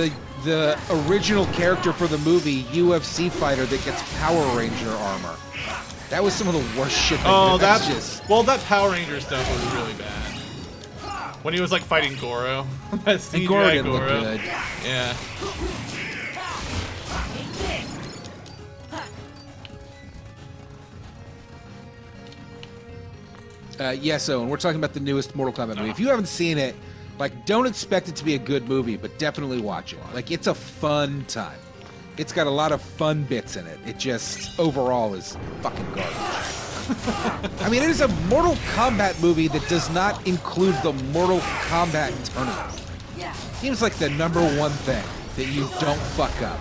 the original character for the movie, UFC fighter that gets Power Ranger armor. That was some of the worst shit. That Power Ranger stuff was really bad. When he was fighting Goro, that CGI Goro didn't look good. Yeah. Yes, Owen, we're talking about the newest Mortal Kombat movie. If you haven't seen it, don't expect it to be a good movie, but definitely watch it. It's a fun time. It's got a lot of fun bits in it. It just, overall, is fucking garbage. I mean, it is a Mortal Kombat movie that does not include the Mortal Kombat tournament. Seems like the number one thing that you don't fuck up.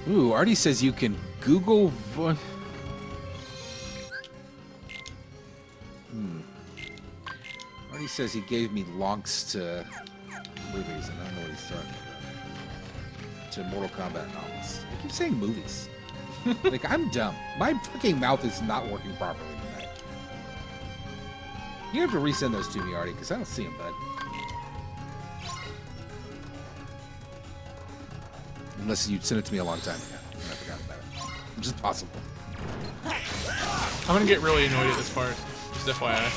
Ooh, Artie says you can Google says he gave me lonks to movies, and I don't know what he's talking about. To Mortal Kombat novels. I keep saying movies. Like, I'm dumb. My fucking mouth is not working properly tonight. You have to resend those to me, Artie, because I don't see them, bud. Unless you sent it to me a long time ago, and I forgot about it. Which is possible. I'm gonna get really annoyed at this part. Just FYI.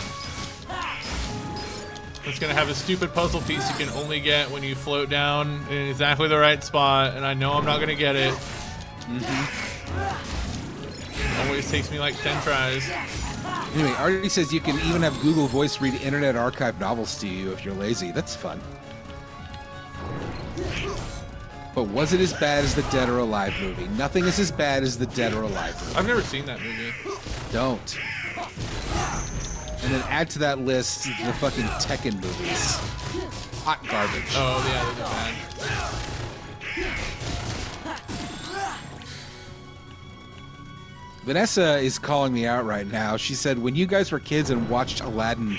It's gonna have a stupid puzzle piece you can only get when you float down in exactly the right spot, and I know I'm not gonna get it. Always takes me like 10 tries. Anyway, Artie says you can even have Google Voice read Internet Archive novels to you if you're lazy. That's fun. But was it as bad as the Dead or Alive movie? Nothing is as bad as the Dead or Alive movie. I've never seen that movie. Don't. And then add to that list the fucking Tekken movies. Hot garbage. Oh, yeah, those are bad. Vanessa is calling me out right now. She said, when you guys were kids and watched Aladdin,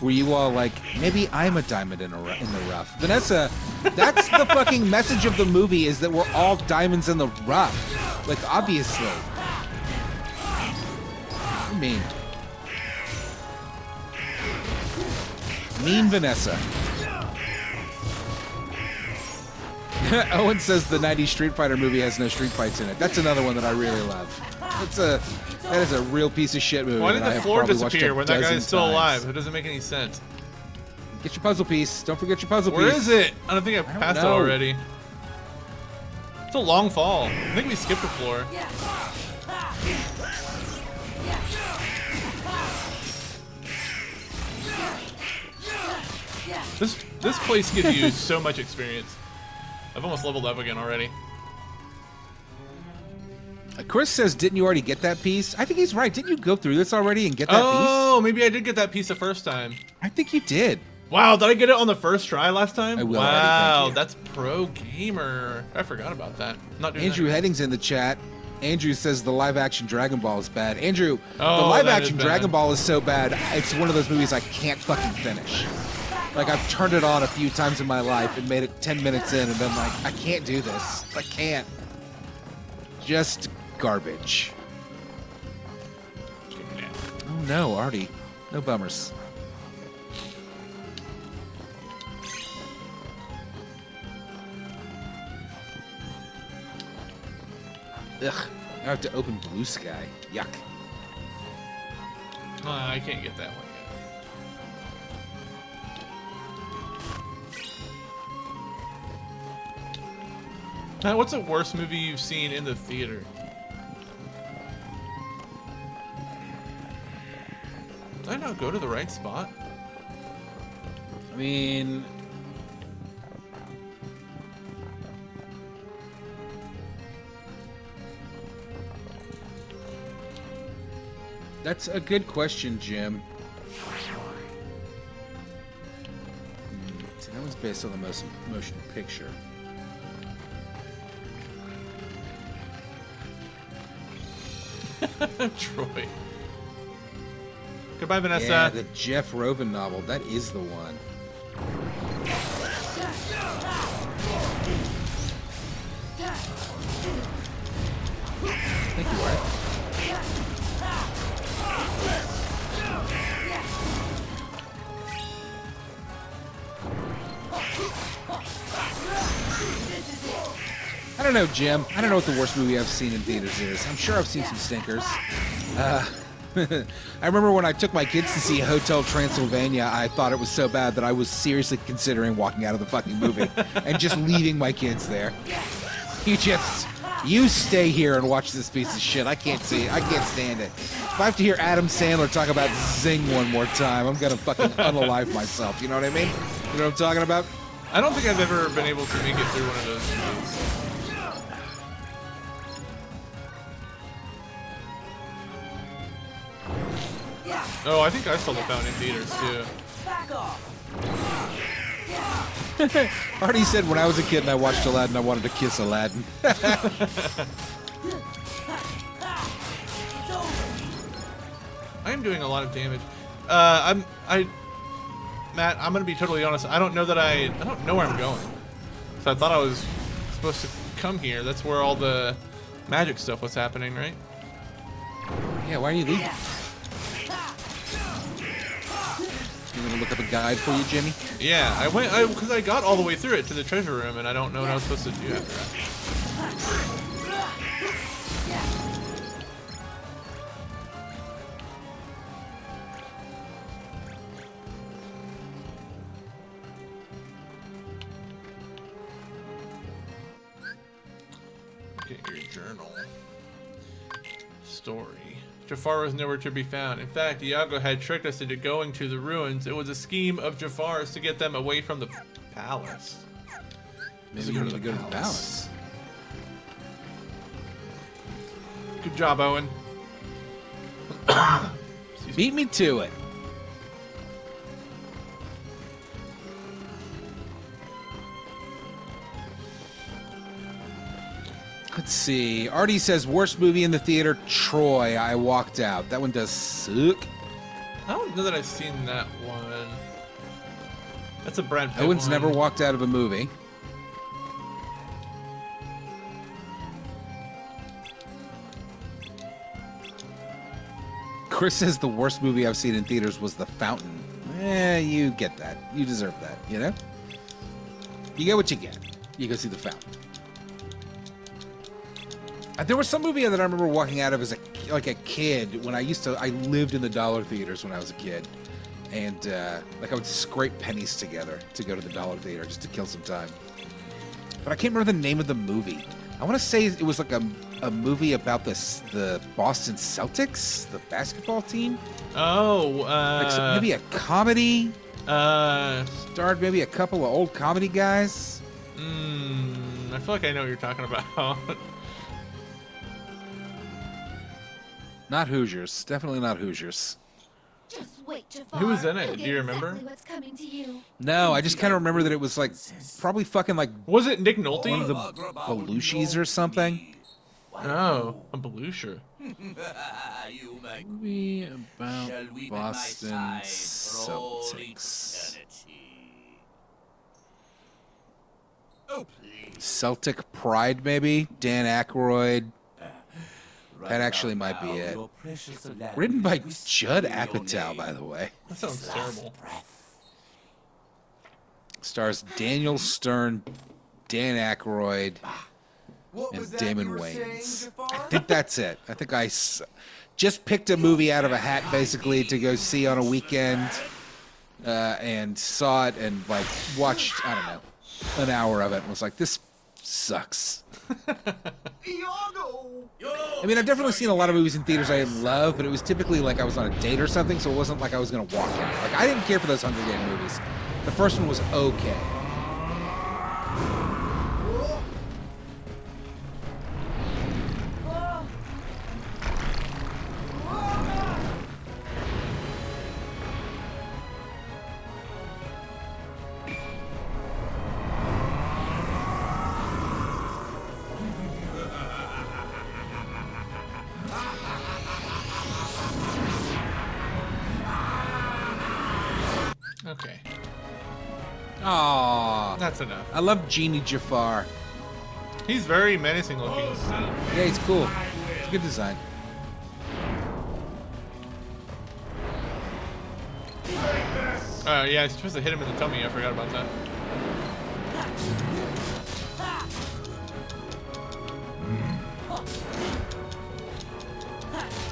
were you all like, maybe I'm a diamond in the rough? Vanessa, that's the fucking message of the movie, is that we're all diamonds in the rough. Like, obviously. I mean. Mean Vanessa. Owen says the 90s Street Fighter movie has no street fights in it. That's another one that I really love. That is a real piece of shit movie. Why did the floor disappear when that guy is still alive? It doesn't make any sense. Get your puzzle piece. Don't forget your puzzle piece. Where is it? I don't think I passed it already. It's a long fall. I think we skipped the floor. This place gives you so much experience. I've almost leveled up again already. Chris says, didn't you already get that piece? I think he's right. Didn't you go through this already and get that piece? Oh, maybe I did get that piece the first time. I think you did. Wow, did I get it on the first try last time? I will. Wow, that's pro gamer. I forgot about that. Not doing Andrew that. Heading's in the chat. Andrew says the live-action Dragon Ball is bad. Andrew, the Oh, live-action that is Dragon bad. Ball is so bad, it's one of those movies I can't fucking finish. Like, I've turned it on a few times in my life and made it 10 minutes in and been like, I can't do this. I can't. Just garbage. Oh no, Artie. No bummers. Ugh. I have to open Blue Sky. Yuck. I can't get that one yet. Now, what's the worst movie you've seen in the theater? Did I not go to the right spot? I mean... That's a good question, Jim. See, that was based on the motion picture. Troy. Goodbye, Vanessa. Yeah, the Jeff Roven novel. That is the one. Thank you, Art. I don't know, Jim. I don't know what the worst movie I've seen in theaters is. I'm sure I've seen some stinkers. I remember when I took my kids to see Hotel Transylvania, I thought it was so bad that I was seriously considering walking out of the fucking movie and just leaving my kids there. You stay here and watch this piece of shit. I can't see it. I can't stand it. If I have to hear Adam Sandler talk about Zing one more time, I'm gonna fucking unalive myself. You know what I mean? You know what I'm talking about? I don't think I've ever been able to make it through one of those movies. Oh, I think I saw the fountain in theaters too. Artie said when I was a kid and I watched Aladdin, I wanted to kiss Aladdin. I am doing a lot of damage. I Matt, I'm gonna be totally honest. I don't know that I don't know where I'm going. So I thought I was supposed to come here. That's where all the magic stuff was happening, right? Yeah, why are you leaving? You gonna look up a guide for you, Jimmy? Yeah, I went because I got all the way through it to the treasure room, and I don't know what I was supposed to do after that. Get your journal. Story. Jafar was nowhere to be found. In fact, Iago had tricked us into going to the ruins. It was a scheme of Jafar's to get them away from the palace. Maybe you need to go to the palace. Good job, Owen. Beat me to it. Let's see. Artie says, worst movie in the theater, Troy. I walked out. That one does suck. I don't know that I've seen that one. That's a Brad Pitt Owen's one. never walked out of a movie. Chris says the worst movie I've seen in theaters was The Fountain. You get that. You deserve that, you know? You get what you get. You go see The Fountain. There was some movie that I remember walking out of as a kid when I lived in the dollar theaters when I was a kid. And I would scrape pennies together to go to the dollar theater just to kill some time. But I can't remember the name of the movie. I want to say it was like a movie about the Boston Celtics, the basketball team. Oh, maybe a comedy. Starred maybe a couple of old comedy guys. I feel like I know what you're talking about. Not Hoosiers. Definitely not Hoosiers. Just wait, Jafar. Who was in it? You'll Do get you remember? Exactly what's coming to you. No, I just kind of remember that it was probably fucking Was it Nick Nolte? one of the Belushis or something. Oh, a Belusha. Movie about Boston Celtics. Celtic Pride, maybe? Dan Aykroyd. That actually might be it. Written by Judd Apatow, by the way. That sounds terrible. Stars Daniel Stern, Dan Aykroyd, and Damon Wayans. I think that's it. I think I just picked a movie out of a hat, basically, to go see on a weekend, and saw it and watched, I don't know, an hour of it and was like, this sucks. I mean, I've definitely seen a lot of movies in theaters I didn't love, but it was typically like I was on a date or something, so it wasn't like I was going to walk out. Like, I didn't care for those Hunger Games movies. The first one was okay. Okay. Aww. That's enough. I love Genie Jafar. He's very menacing looking. Yeah, he's cool. It's a good design. Yeah, I was supposed to hit him in the tummy. I forgot about that.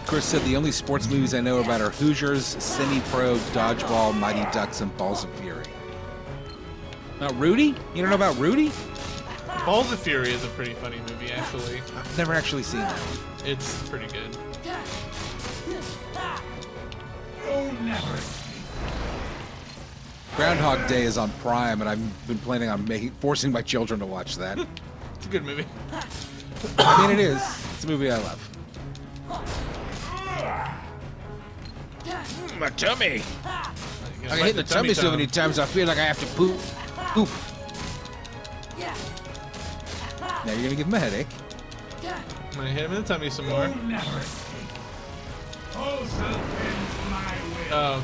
Chris said the only sports movies I know about are Hoosiers, Semi-Pro, Dodgeball, Mighty Ducks, and Balls of Fury. Not Rudy? You don't know about Rudy? Balls of Fury is a pretty funny movie, actually. I've never actually seen that one. It's pretty good. Groundhog Day is on Prime, and I've been planning on forcing my children to watch that. It's a good movie. I mean, it is. It's a movie I love. My tummy! I hit the tummy so many times I feel like I have to poop. Poop. Now you're gonna give him a headache. I'm gonna hit him in the tummy some more. Oh,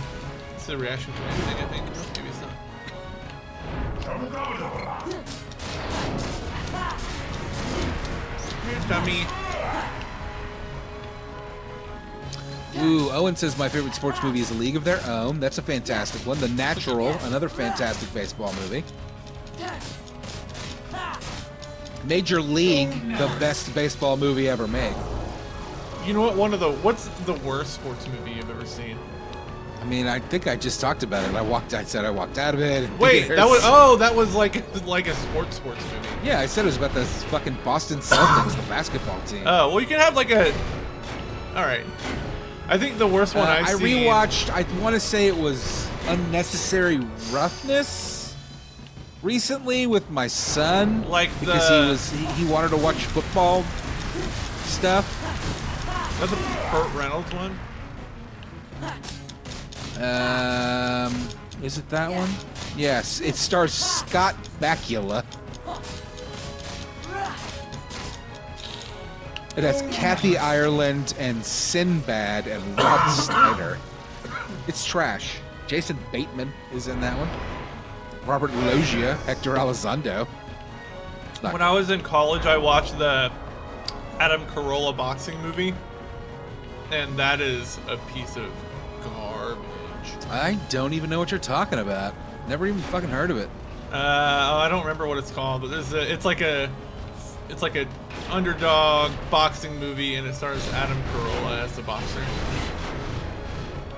it's a reaction to anything, I think. Maybe Dummy. Ooh, Owen says my favorite sports movie is A League of Their Own. That's a fantastic one. The Natural, another fantastic baseball movie. Major League, the best baseball movie ever made. You know what? What's the worst sports movie you've ever seen? I mean, I think I just talked about it. I said I walked out of it. Wait, that was like a sports movie. Yeah, I said it was about the fucking Boston Celtics, the basketball team. Oh, well, you can have like a. All right. I think the worst one I've seen. Rewatched. I want to say it was Unnecessary Roughness recently with my son, because he wanted to watch football stuff. That's a Burt Reynolds one. Is it that one? Yes, it stars Scott Bakula. It has Kathy Ireland and Sinbad and Rob Schneider. It's trash. Jason Bateman is in that one. Robert Loggia, Hector Elizondo. When I was in college, I watched the Adam Carolla boxing movie, and that is a piece of garbage. I don't even know what you're talking about. Never even fucking heard of it. I don't remember what it's called, but it's like a underdog boxing movie, and it stars Adam Carolla as the boxer.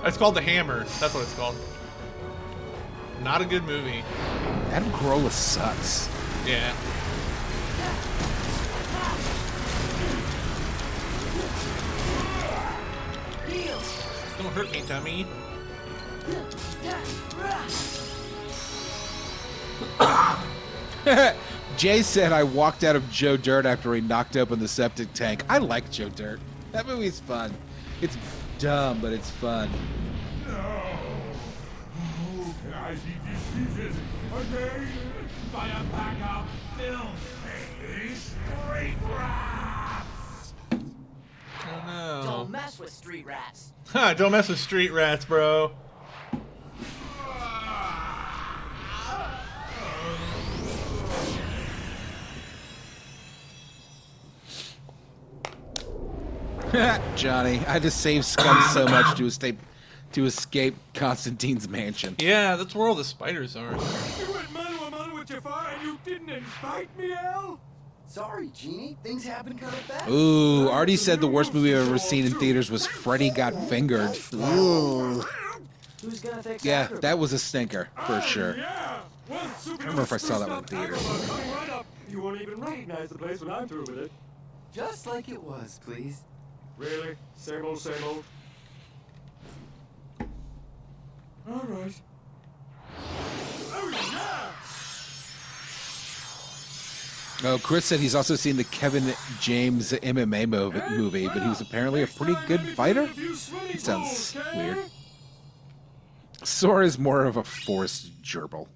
It's called The Hammer. That's what it's called. Not a good movie. Adam Carolla sucks. Yeah. Don't hurt me, dummy. Jay said I walked out of Joe Dirt after he knocked open the septic tank. I like Joe Dirt. That movie's fun. It's dumb, but it's fun. No. Can I be defeated again by a pack of filthy street rats? Oh no. Don't mess with street rats. Ha! Don't mess with street rats, bro. Johnny, I just saved scum so much to escape Constantine's mansion. Yeah, that's where all the spiders are. You went mano a mano with Jafar and you didn't invite me, Al? Sorry, Genie. Things happen kind of fast. Ooh, Artie said the worst movie I've ever seen in theaters was Freddy Got Fingered. Ooh. Who's gonna fix Yeah, Afterburn? that was a stinker, for sure. Yeah. Well, I don't remember if I saw that one in theaters. Coming right up. You won't even recognize the place when I'm through with it. Just like it was, please. Really? Same old, same old? All right. Oh, yeah! Oh, Chris said he's also seen the Kevin James MMA movie, but he was apparently a pretty good fighter? It sounds weird. Sora is more of a forced gerbil.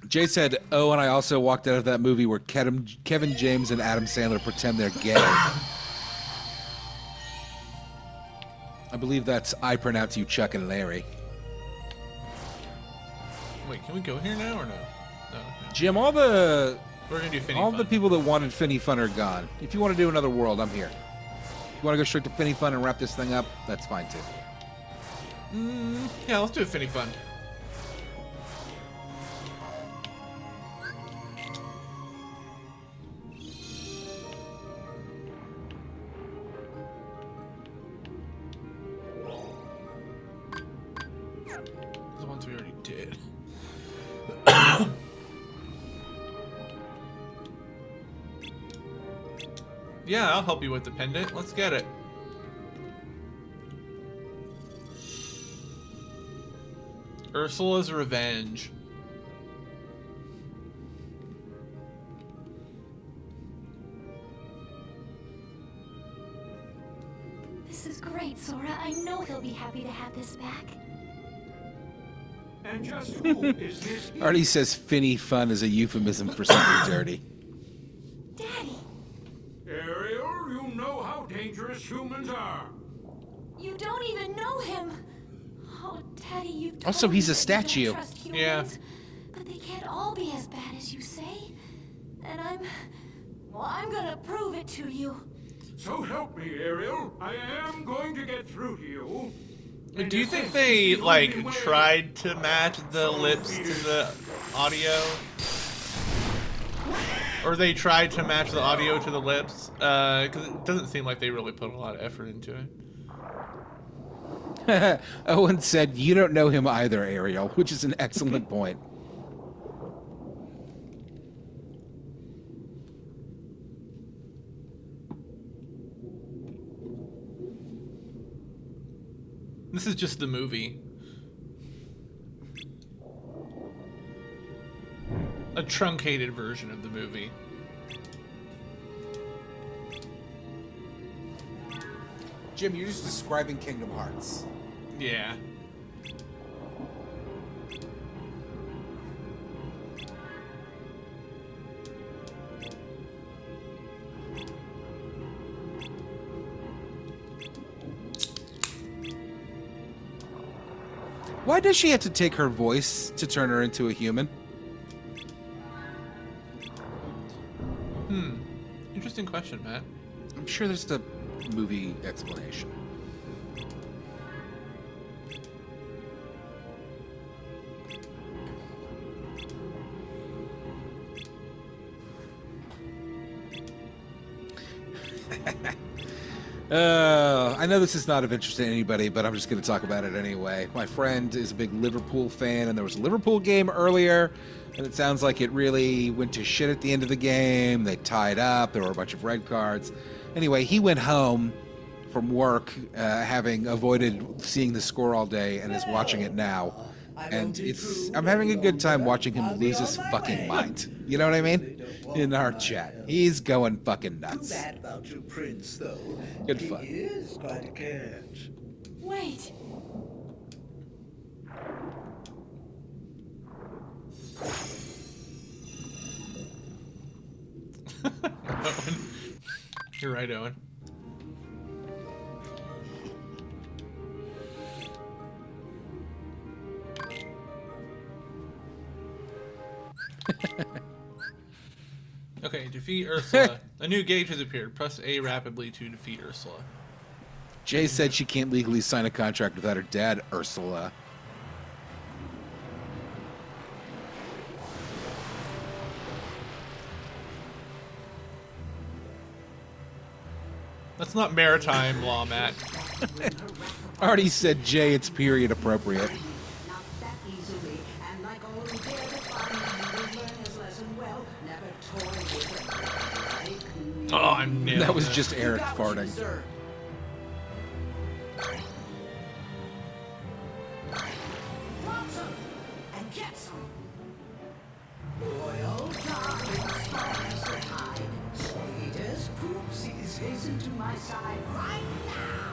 Jay said, oh, and I also walked out of that movie where Kevin James and Adam Sandler pretend they're gay. I believe that's I Pronounce You Chuck and Larry. Wait, can we go here now or no? No. Jim, all the people that wanted Finny Fun are gone. If you want to do another world, I'm here. If you want to go straight to Finny Fun and wrap this thing up, that's fine too. Yeah, let's do a Finny Fun. The ones we already did. Yeah, I'll help you with the pendant. Let's get it. Ursula's Revenge. This is great, Sora. I know he'll be happy to have this back. And just who is this? Artie says Finny Fun is a euphemism for something dirty. Daddy! Ariel, you know how dangerous humans are. You don't even know him! Teddy, you've Also, told he's me a that you don't statue. trust humans, Yeah. but they can't all be as bad as you say. And I'm gonna prove it to you. So help me, Ariel. I am going to get through to you. Do you think they like tried to match the lips to the audio? Or they tried to match the audio to the lips? Because it doesn't seem like they really put a lot of effort into it. Owen said, "You don't know him either, Ariel," which is an excellent point. This is just the movie. A truncated version of the movie. Jim, you're just describing Kingdom Hearts. Yeah. Why does she have to take her voice to turn her into a human? Interesting question, Matt. I'm sure there's the movie explanation. I know this is not of interest to anybody, but I'm just going to talk about it anyway. My friend is a big Liverpool fan, and there was a Liverpool game earlier, and it sounds like it really went to shit at the end of the game. They tied up. There were a bunch of red cards. Anyway, he went home from work, having avoided seeing the score all day, and is watching it now. And I'm having a good time watching him lose his fucking mind. You know what I mean? In our chat. He's going fucking nuts. Too bad about your prince, though. Good fun. He is quite a catch. Wait. Owen. You're right, Owen. Okay, defeat Ursula. A new gauge has appeared. Press A rapidly to defeat Ursula. Jay said she can't legally sign a contract without her dad, Ursula. That's not maritime law, Matt. Already said Jay, it's period appropriate. Oh, I'm nailing That was it. just Eric farting. And get some. Royal darlings, spice the tide. Sweetest poopsies, hasten to my side right now.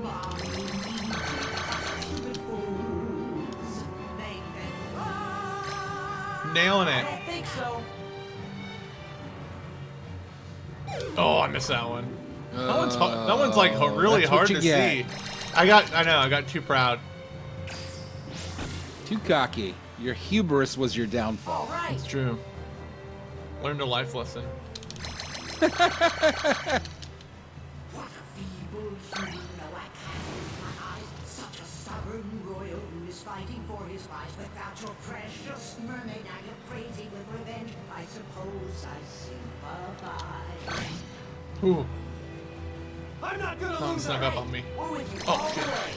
Mommy needs it, stupid fools. Make them run. Nailing I it. don't think so. Oh, I missed that one. That one's like really that's what hard you to get. see. I got too proud. Too cocky. Your hubris was your downfall. It's true. Learned a life lesson. What a feeble human, no, I can't open my eyes. Such a stubborn royal who is fighting for his life without your precious mermaid. Now you're crazy with revenge. I suppose I sympathize. Ooh. I'm not gonna Someone lose snuck a up fight. on me. We're with you Oh, all shit. the way.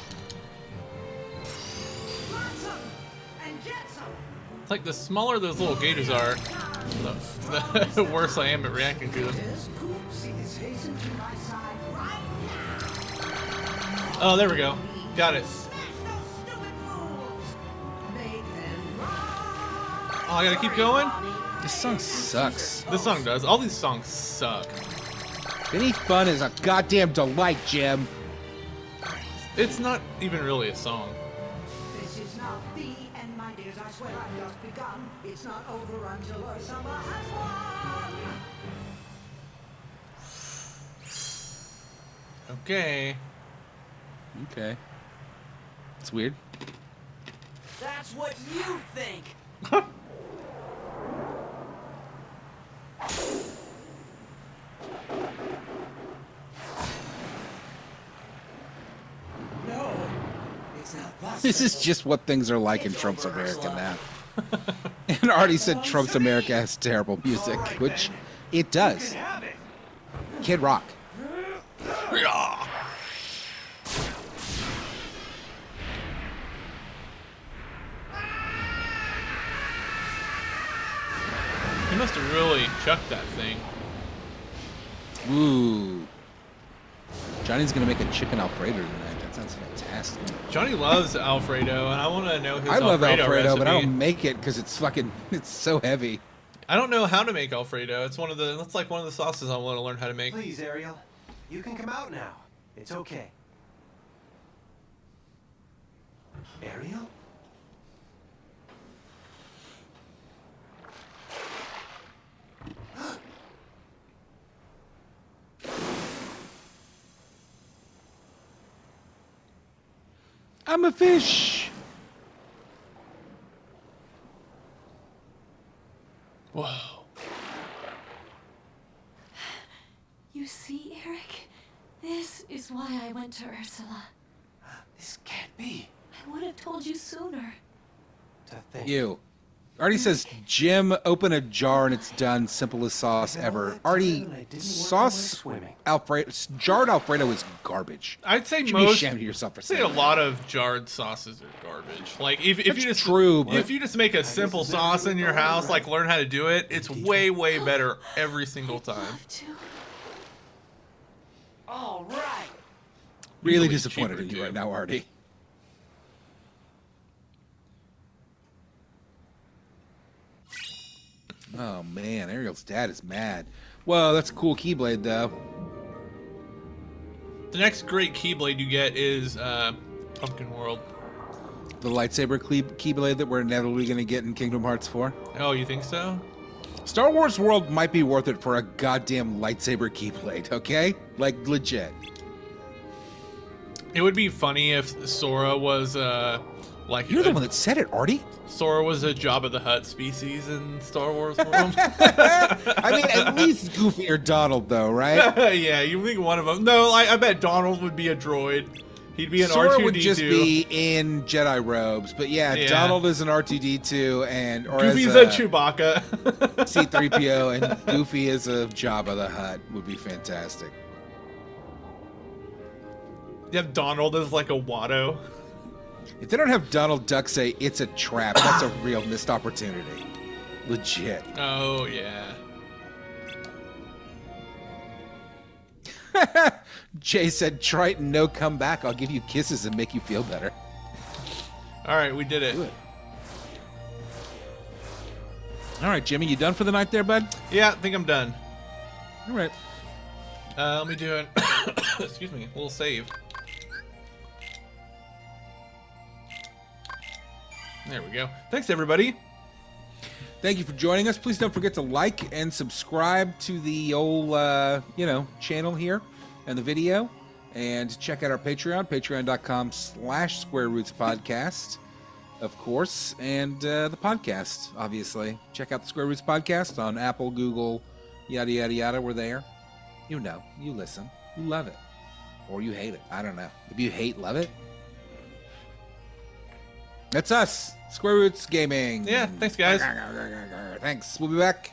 Want some and get some. It's like the smaller those little gauges are, the worse I am at reacting to them. Poopsies, hasten to my side right now. Oh, there we go. Got it. Oh, I gotta keep going? This song sucks. This song does. All these songs suck. Any fun is a goddamn delight, Jim. It's not even really a song. This is not the end, my dears. I swear I've just begun. It's not over until Ursula has won. Okay. Okay. It's weird. That's what you think. No, it's not possible. This is just what things are like in Trump's America now. And Artie said Trump's America has terrible music, which it does. Kid Rock. He must have really chucked that thing. Ooh. Johnny's gonna make a chicken Alfredo tonight. That sounds fantastic. Johnny loves Alfredo, and I want to know his I love Alfredo, recipe. but I don't make it because it's so heavy. I don't know how to make Alfredo. It's like one of the sauces I want to learn how to make. Please, Ariel. You can come out now. It's okay. Ariel? I'm a fish. Whoa. You see, Eric? This is why I went to Ursula. This can't be. I would have told you sooner. To think. You. Artie says, Jim, open a jar and it's done. Simplest sauce ever. Artie, sauce Alfredo, jarred Alfredo is garbage. I'd say you should most. be ashamed of yourself for I'd say saying a lot of jarred sauces are garbage. Like if you just if you just make a simple sauce in your house, like learn how to do it, it's way better every single time. All right. Really disappointed in you right now, Artie. Oh man, Ariel's dad is mad. Whoa, that's a cool Keyblade though. The next great Keyblade you get is Pumpkin World. The lightsaber Keyblade that we're inevitably going to get in Kingdom Hearts 4. Oh, you think so? Star Wars World might be worth it for a goddamn lightsaber Keyblade, okay? Like, legit. It would be funny if Sora was like you're the one that said it, Artie. Sora was a Jabba the Hutt species in Star Wars World. I mean, at least Goofy or Donald, though, right? Yeah, you think one of them? No, I bet Donald would be a droid. He'd be an Sora R2D2. would just be in Jedi robes, but yeah, Donald is an R2D2, and Goofy's a Chewbacca. C-3PO, and Goofy is a Jabba the Hutt. Would be fantastic. You have Donald as like a Watto. If they don't have Donald Duck say it's a trap, that's a real missed opportunity. Legit. Oh, yeah. Jay said, Triton, no come back. I'll give you kisses and make you feel better. All right, we did it. Do it. All right, Jimmy, you done for the night there, bud? Yeah, I think I'm done. All right. Let me do an excuse me, a little save. There we go. Thanks, everybody. Thank you for joining us. Please don't forget to like and subscribe to the old, channel here and the video. And check out our Patreon, patreon.com/SquareRootsPodcast, of course. And the podcast, obviously. Check out the Square Roots Podcast on Apple, Google, yada, yada, yada. We're there. You know. You listen. You love it. Or you hate it. I don't know. If you hate, love it. That's us. Square Roots Gaming. Yeah, thanks, guys. Thanks. We'll be back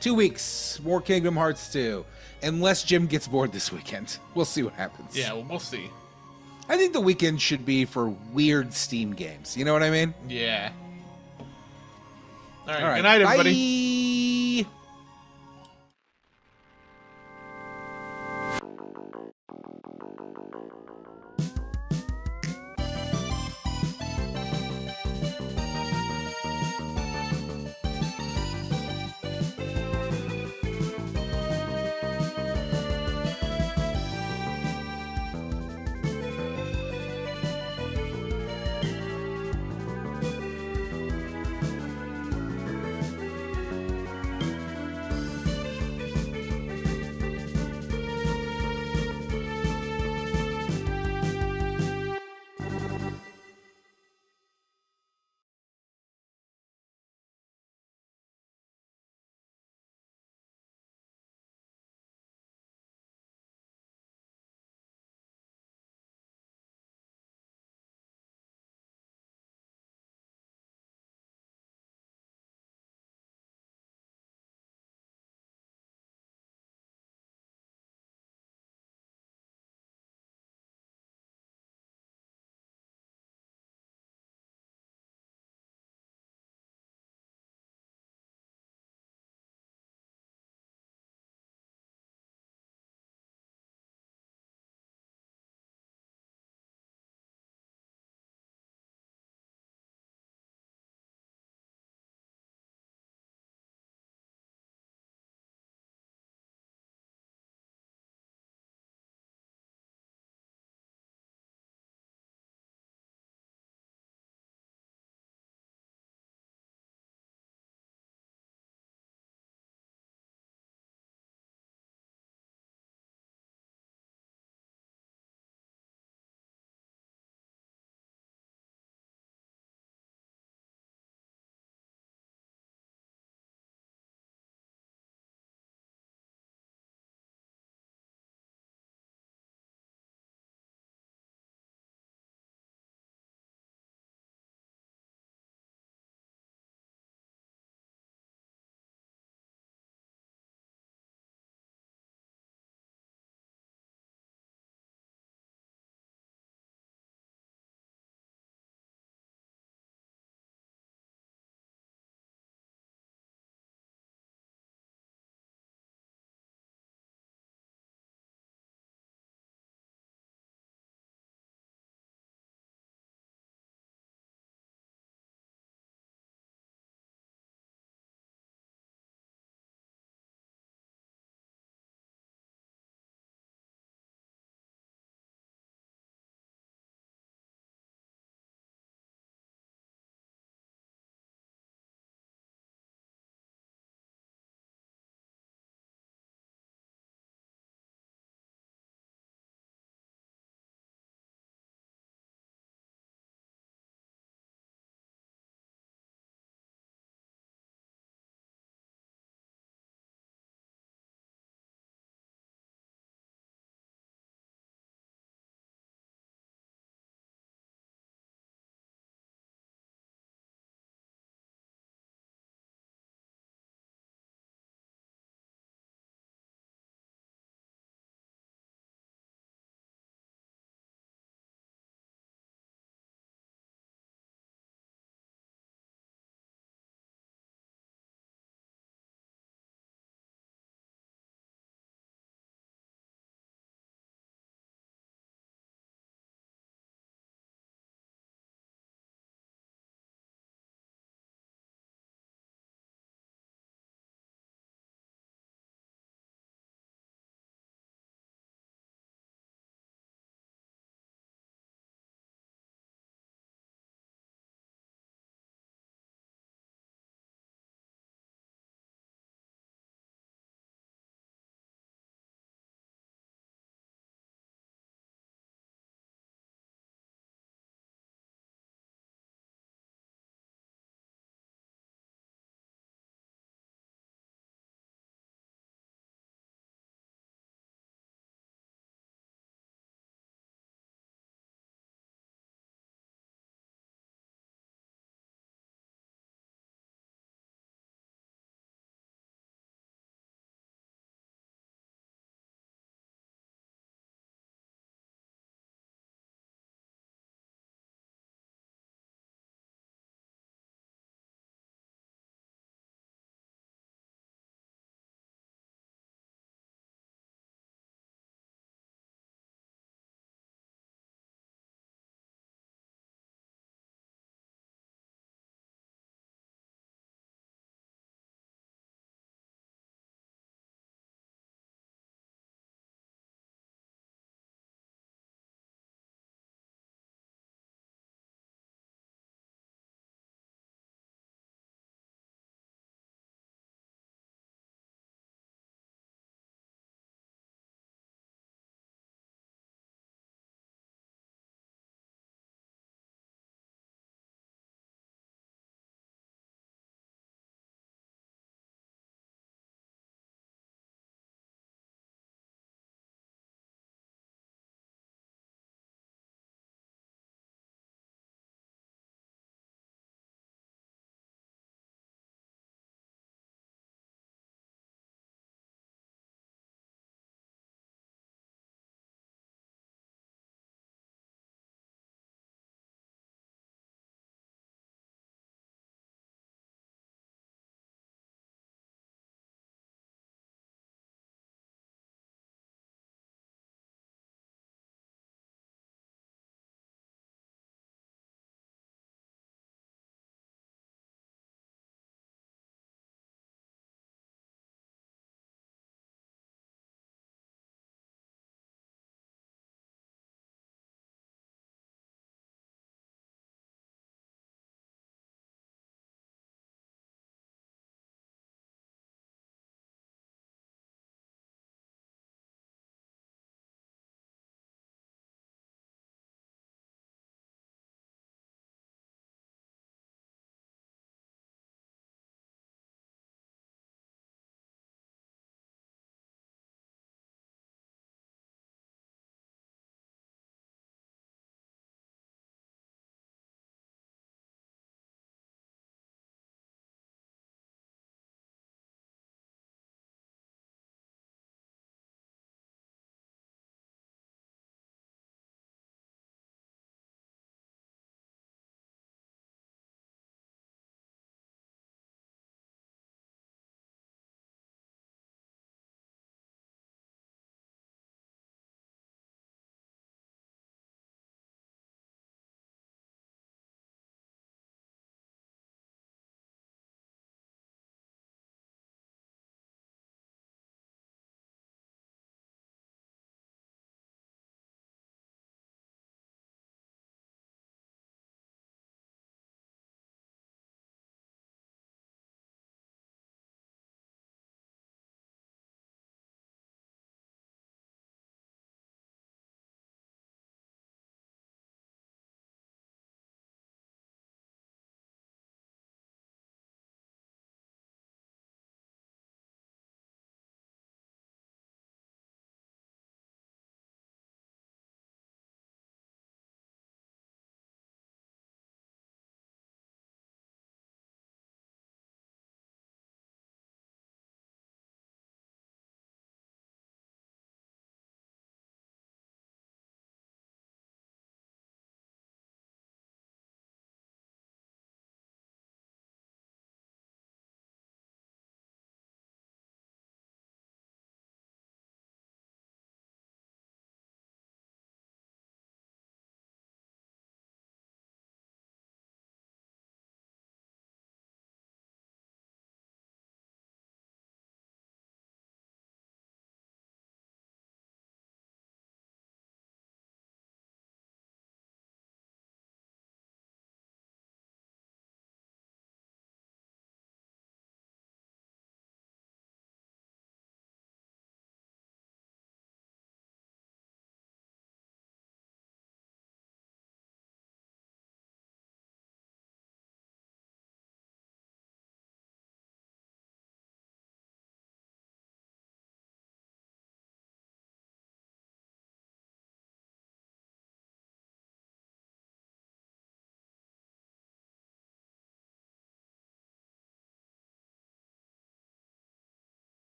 2 weeks. More Kingdom Hearts 2. Unless Jim gets bored this weekend. We'll see what happens. Yeah, well, we'll see. I think the weekend should be for weird Steam games. You know what I mean? Yeah. All right. Good night, everybody. Bye.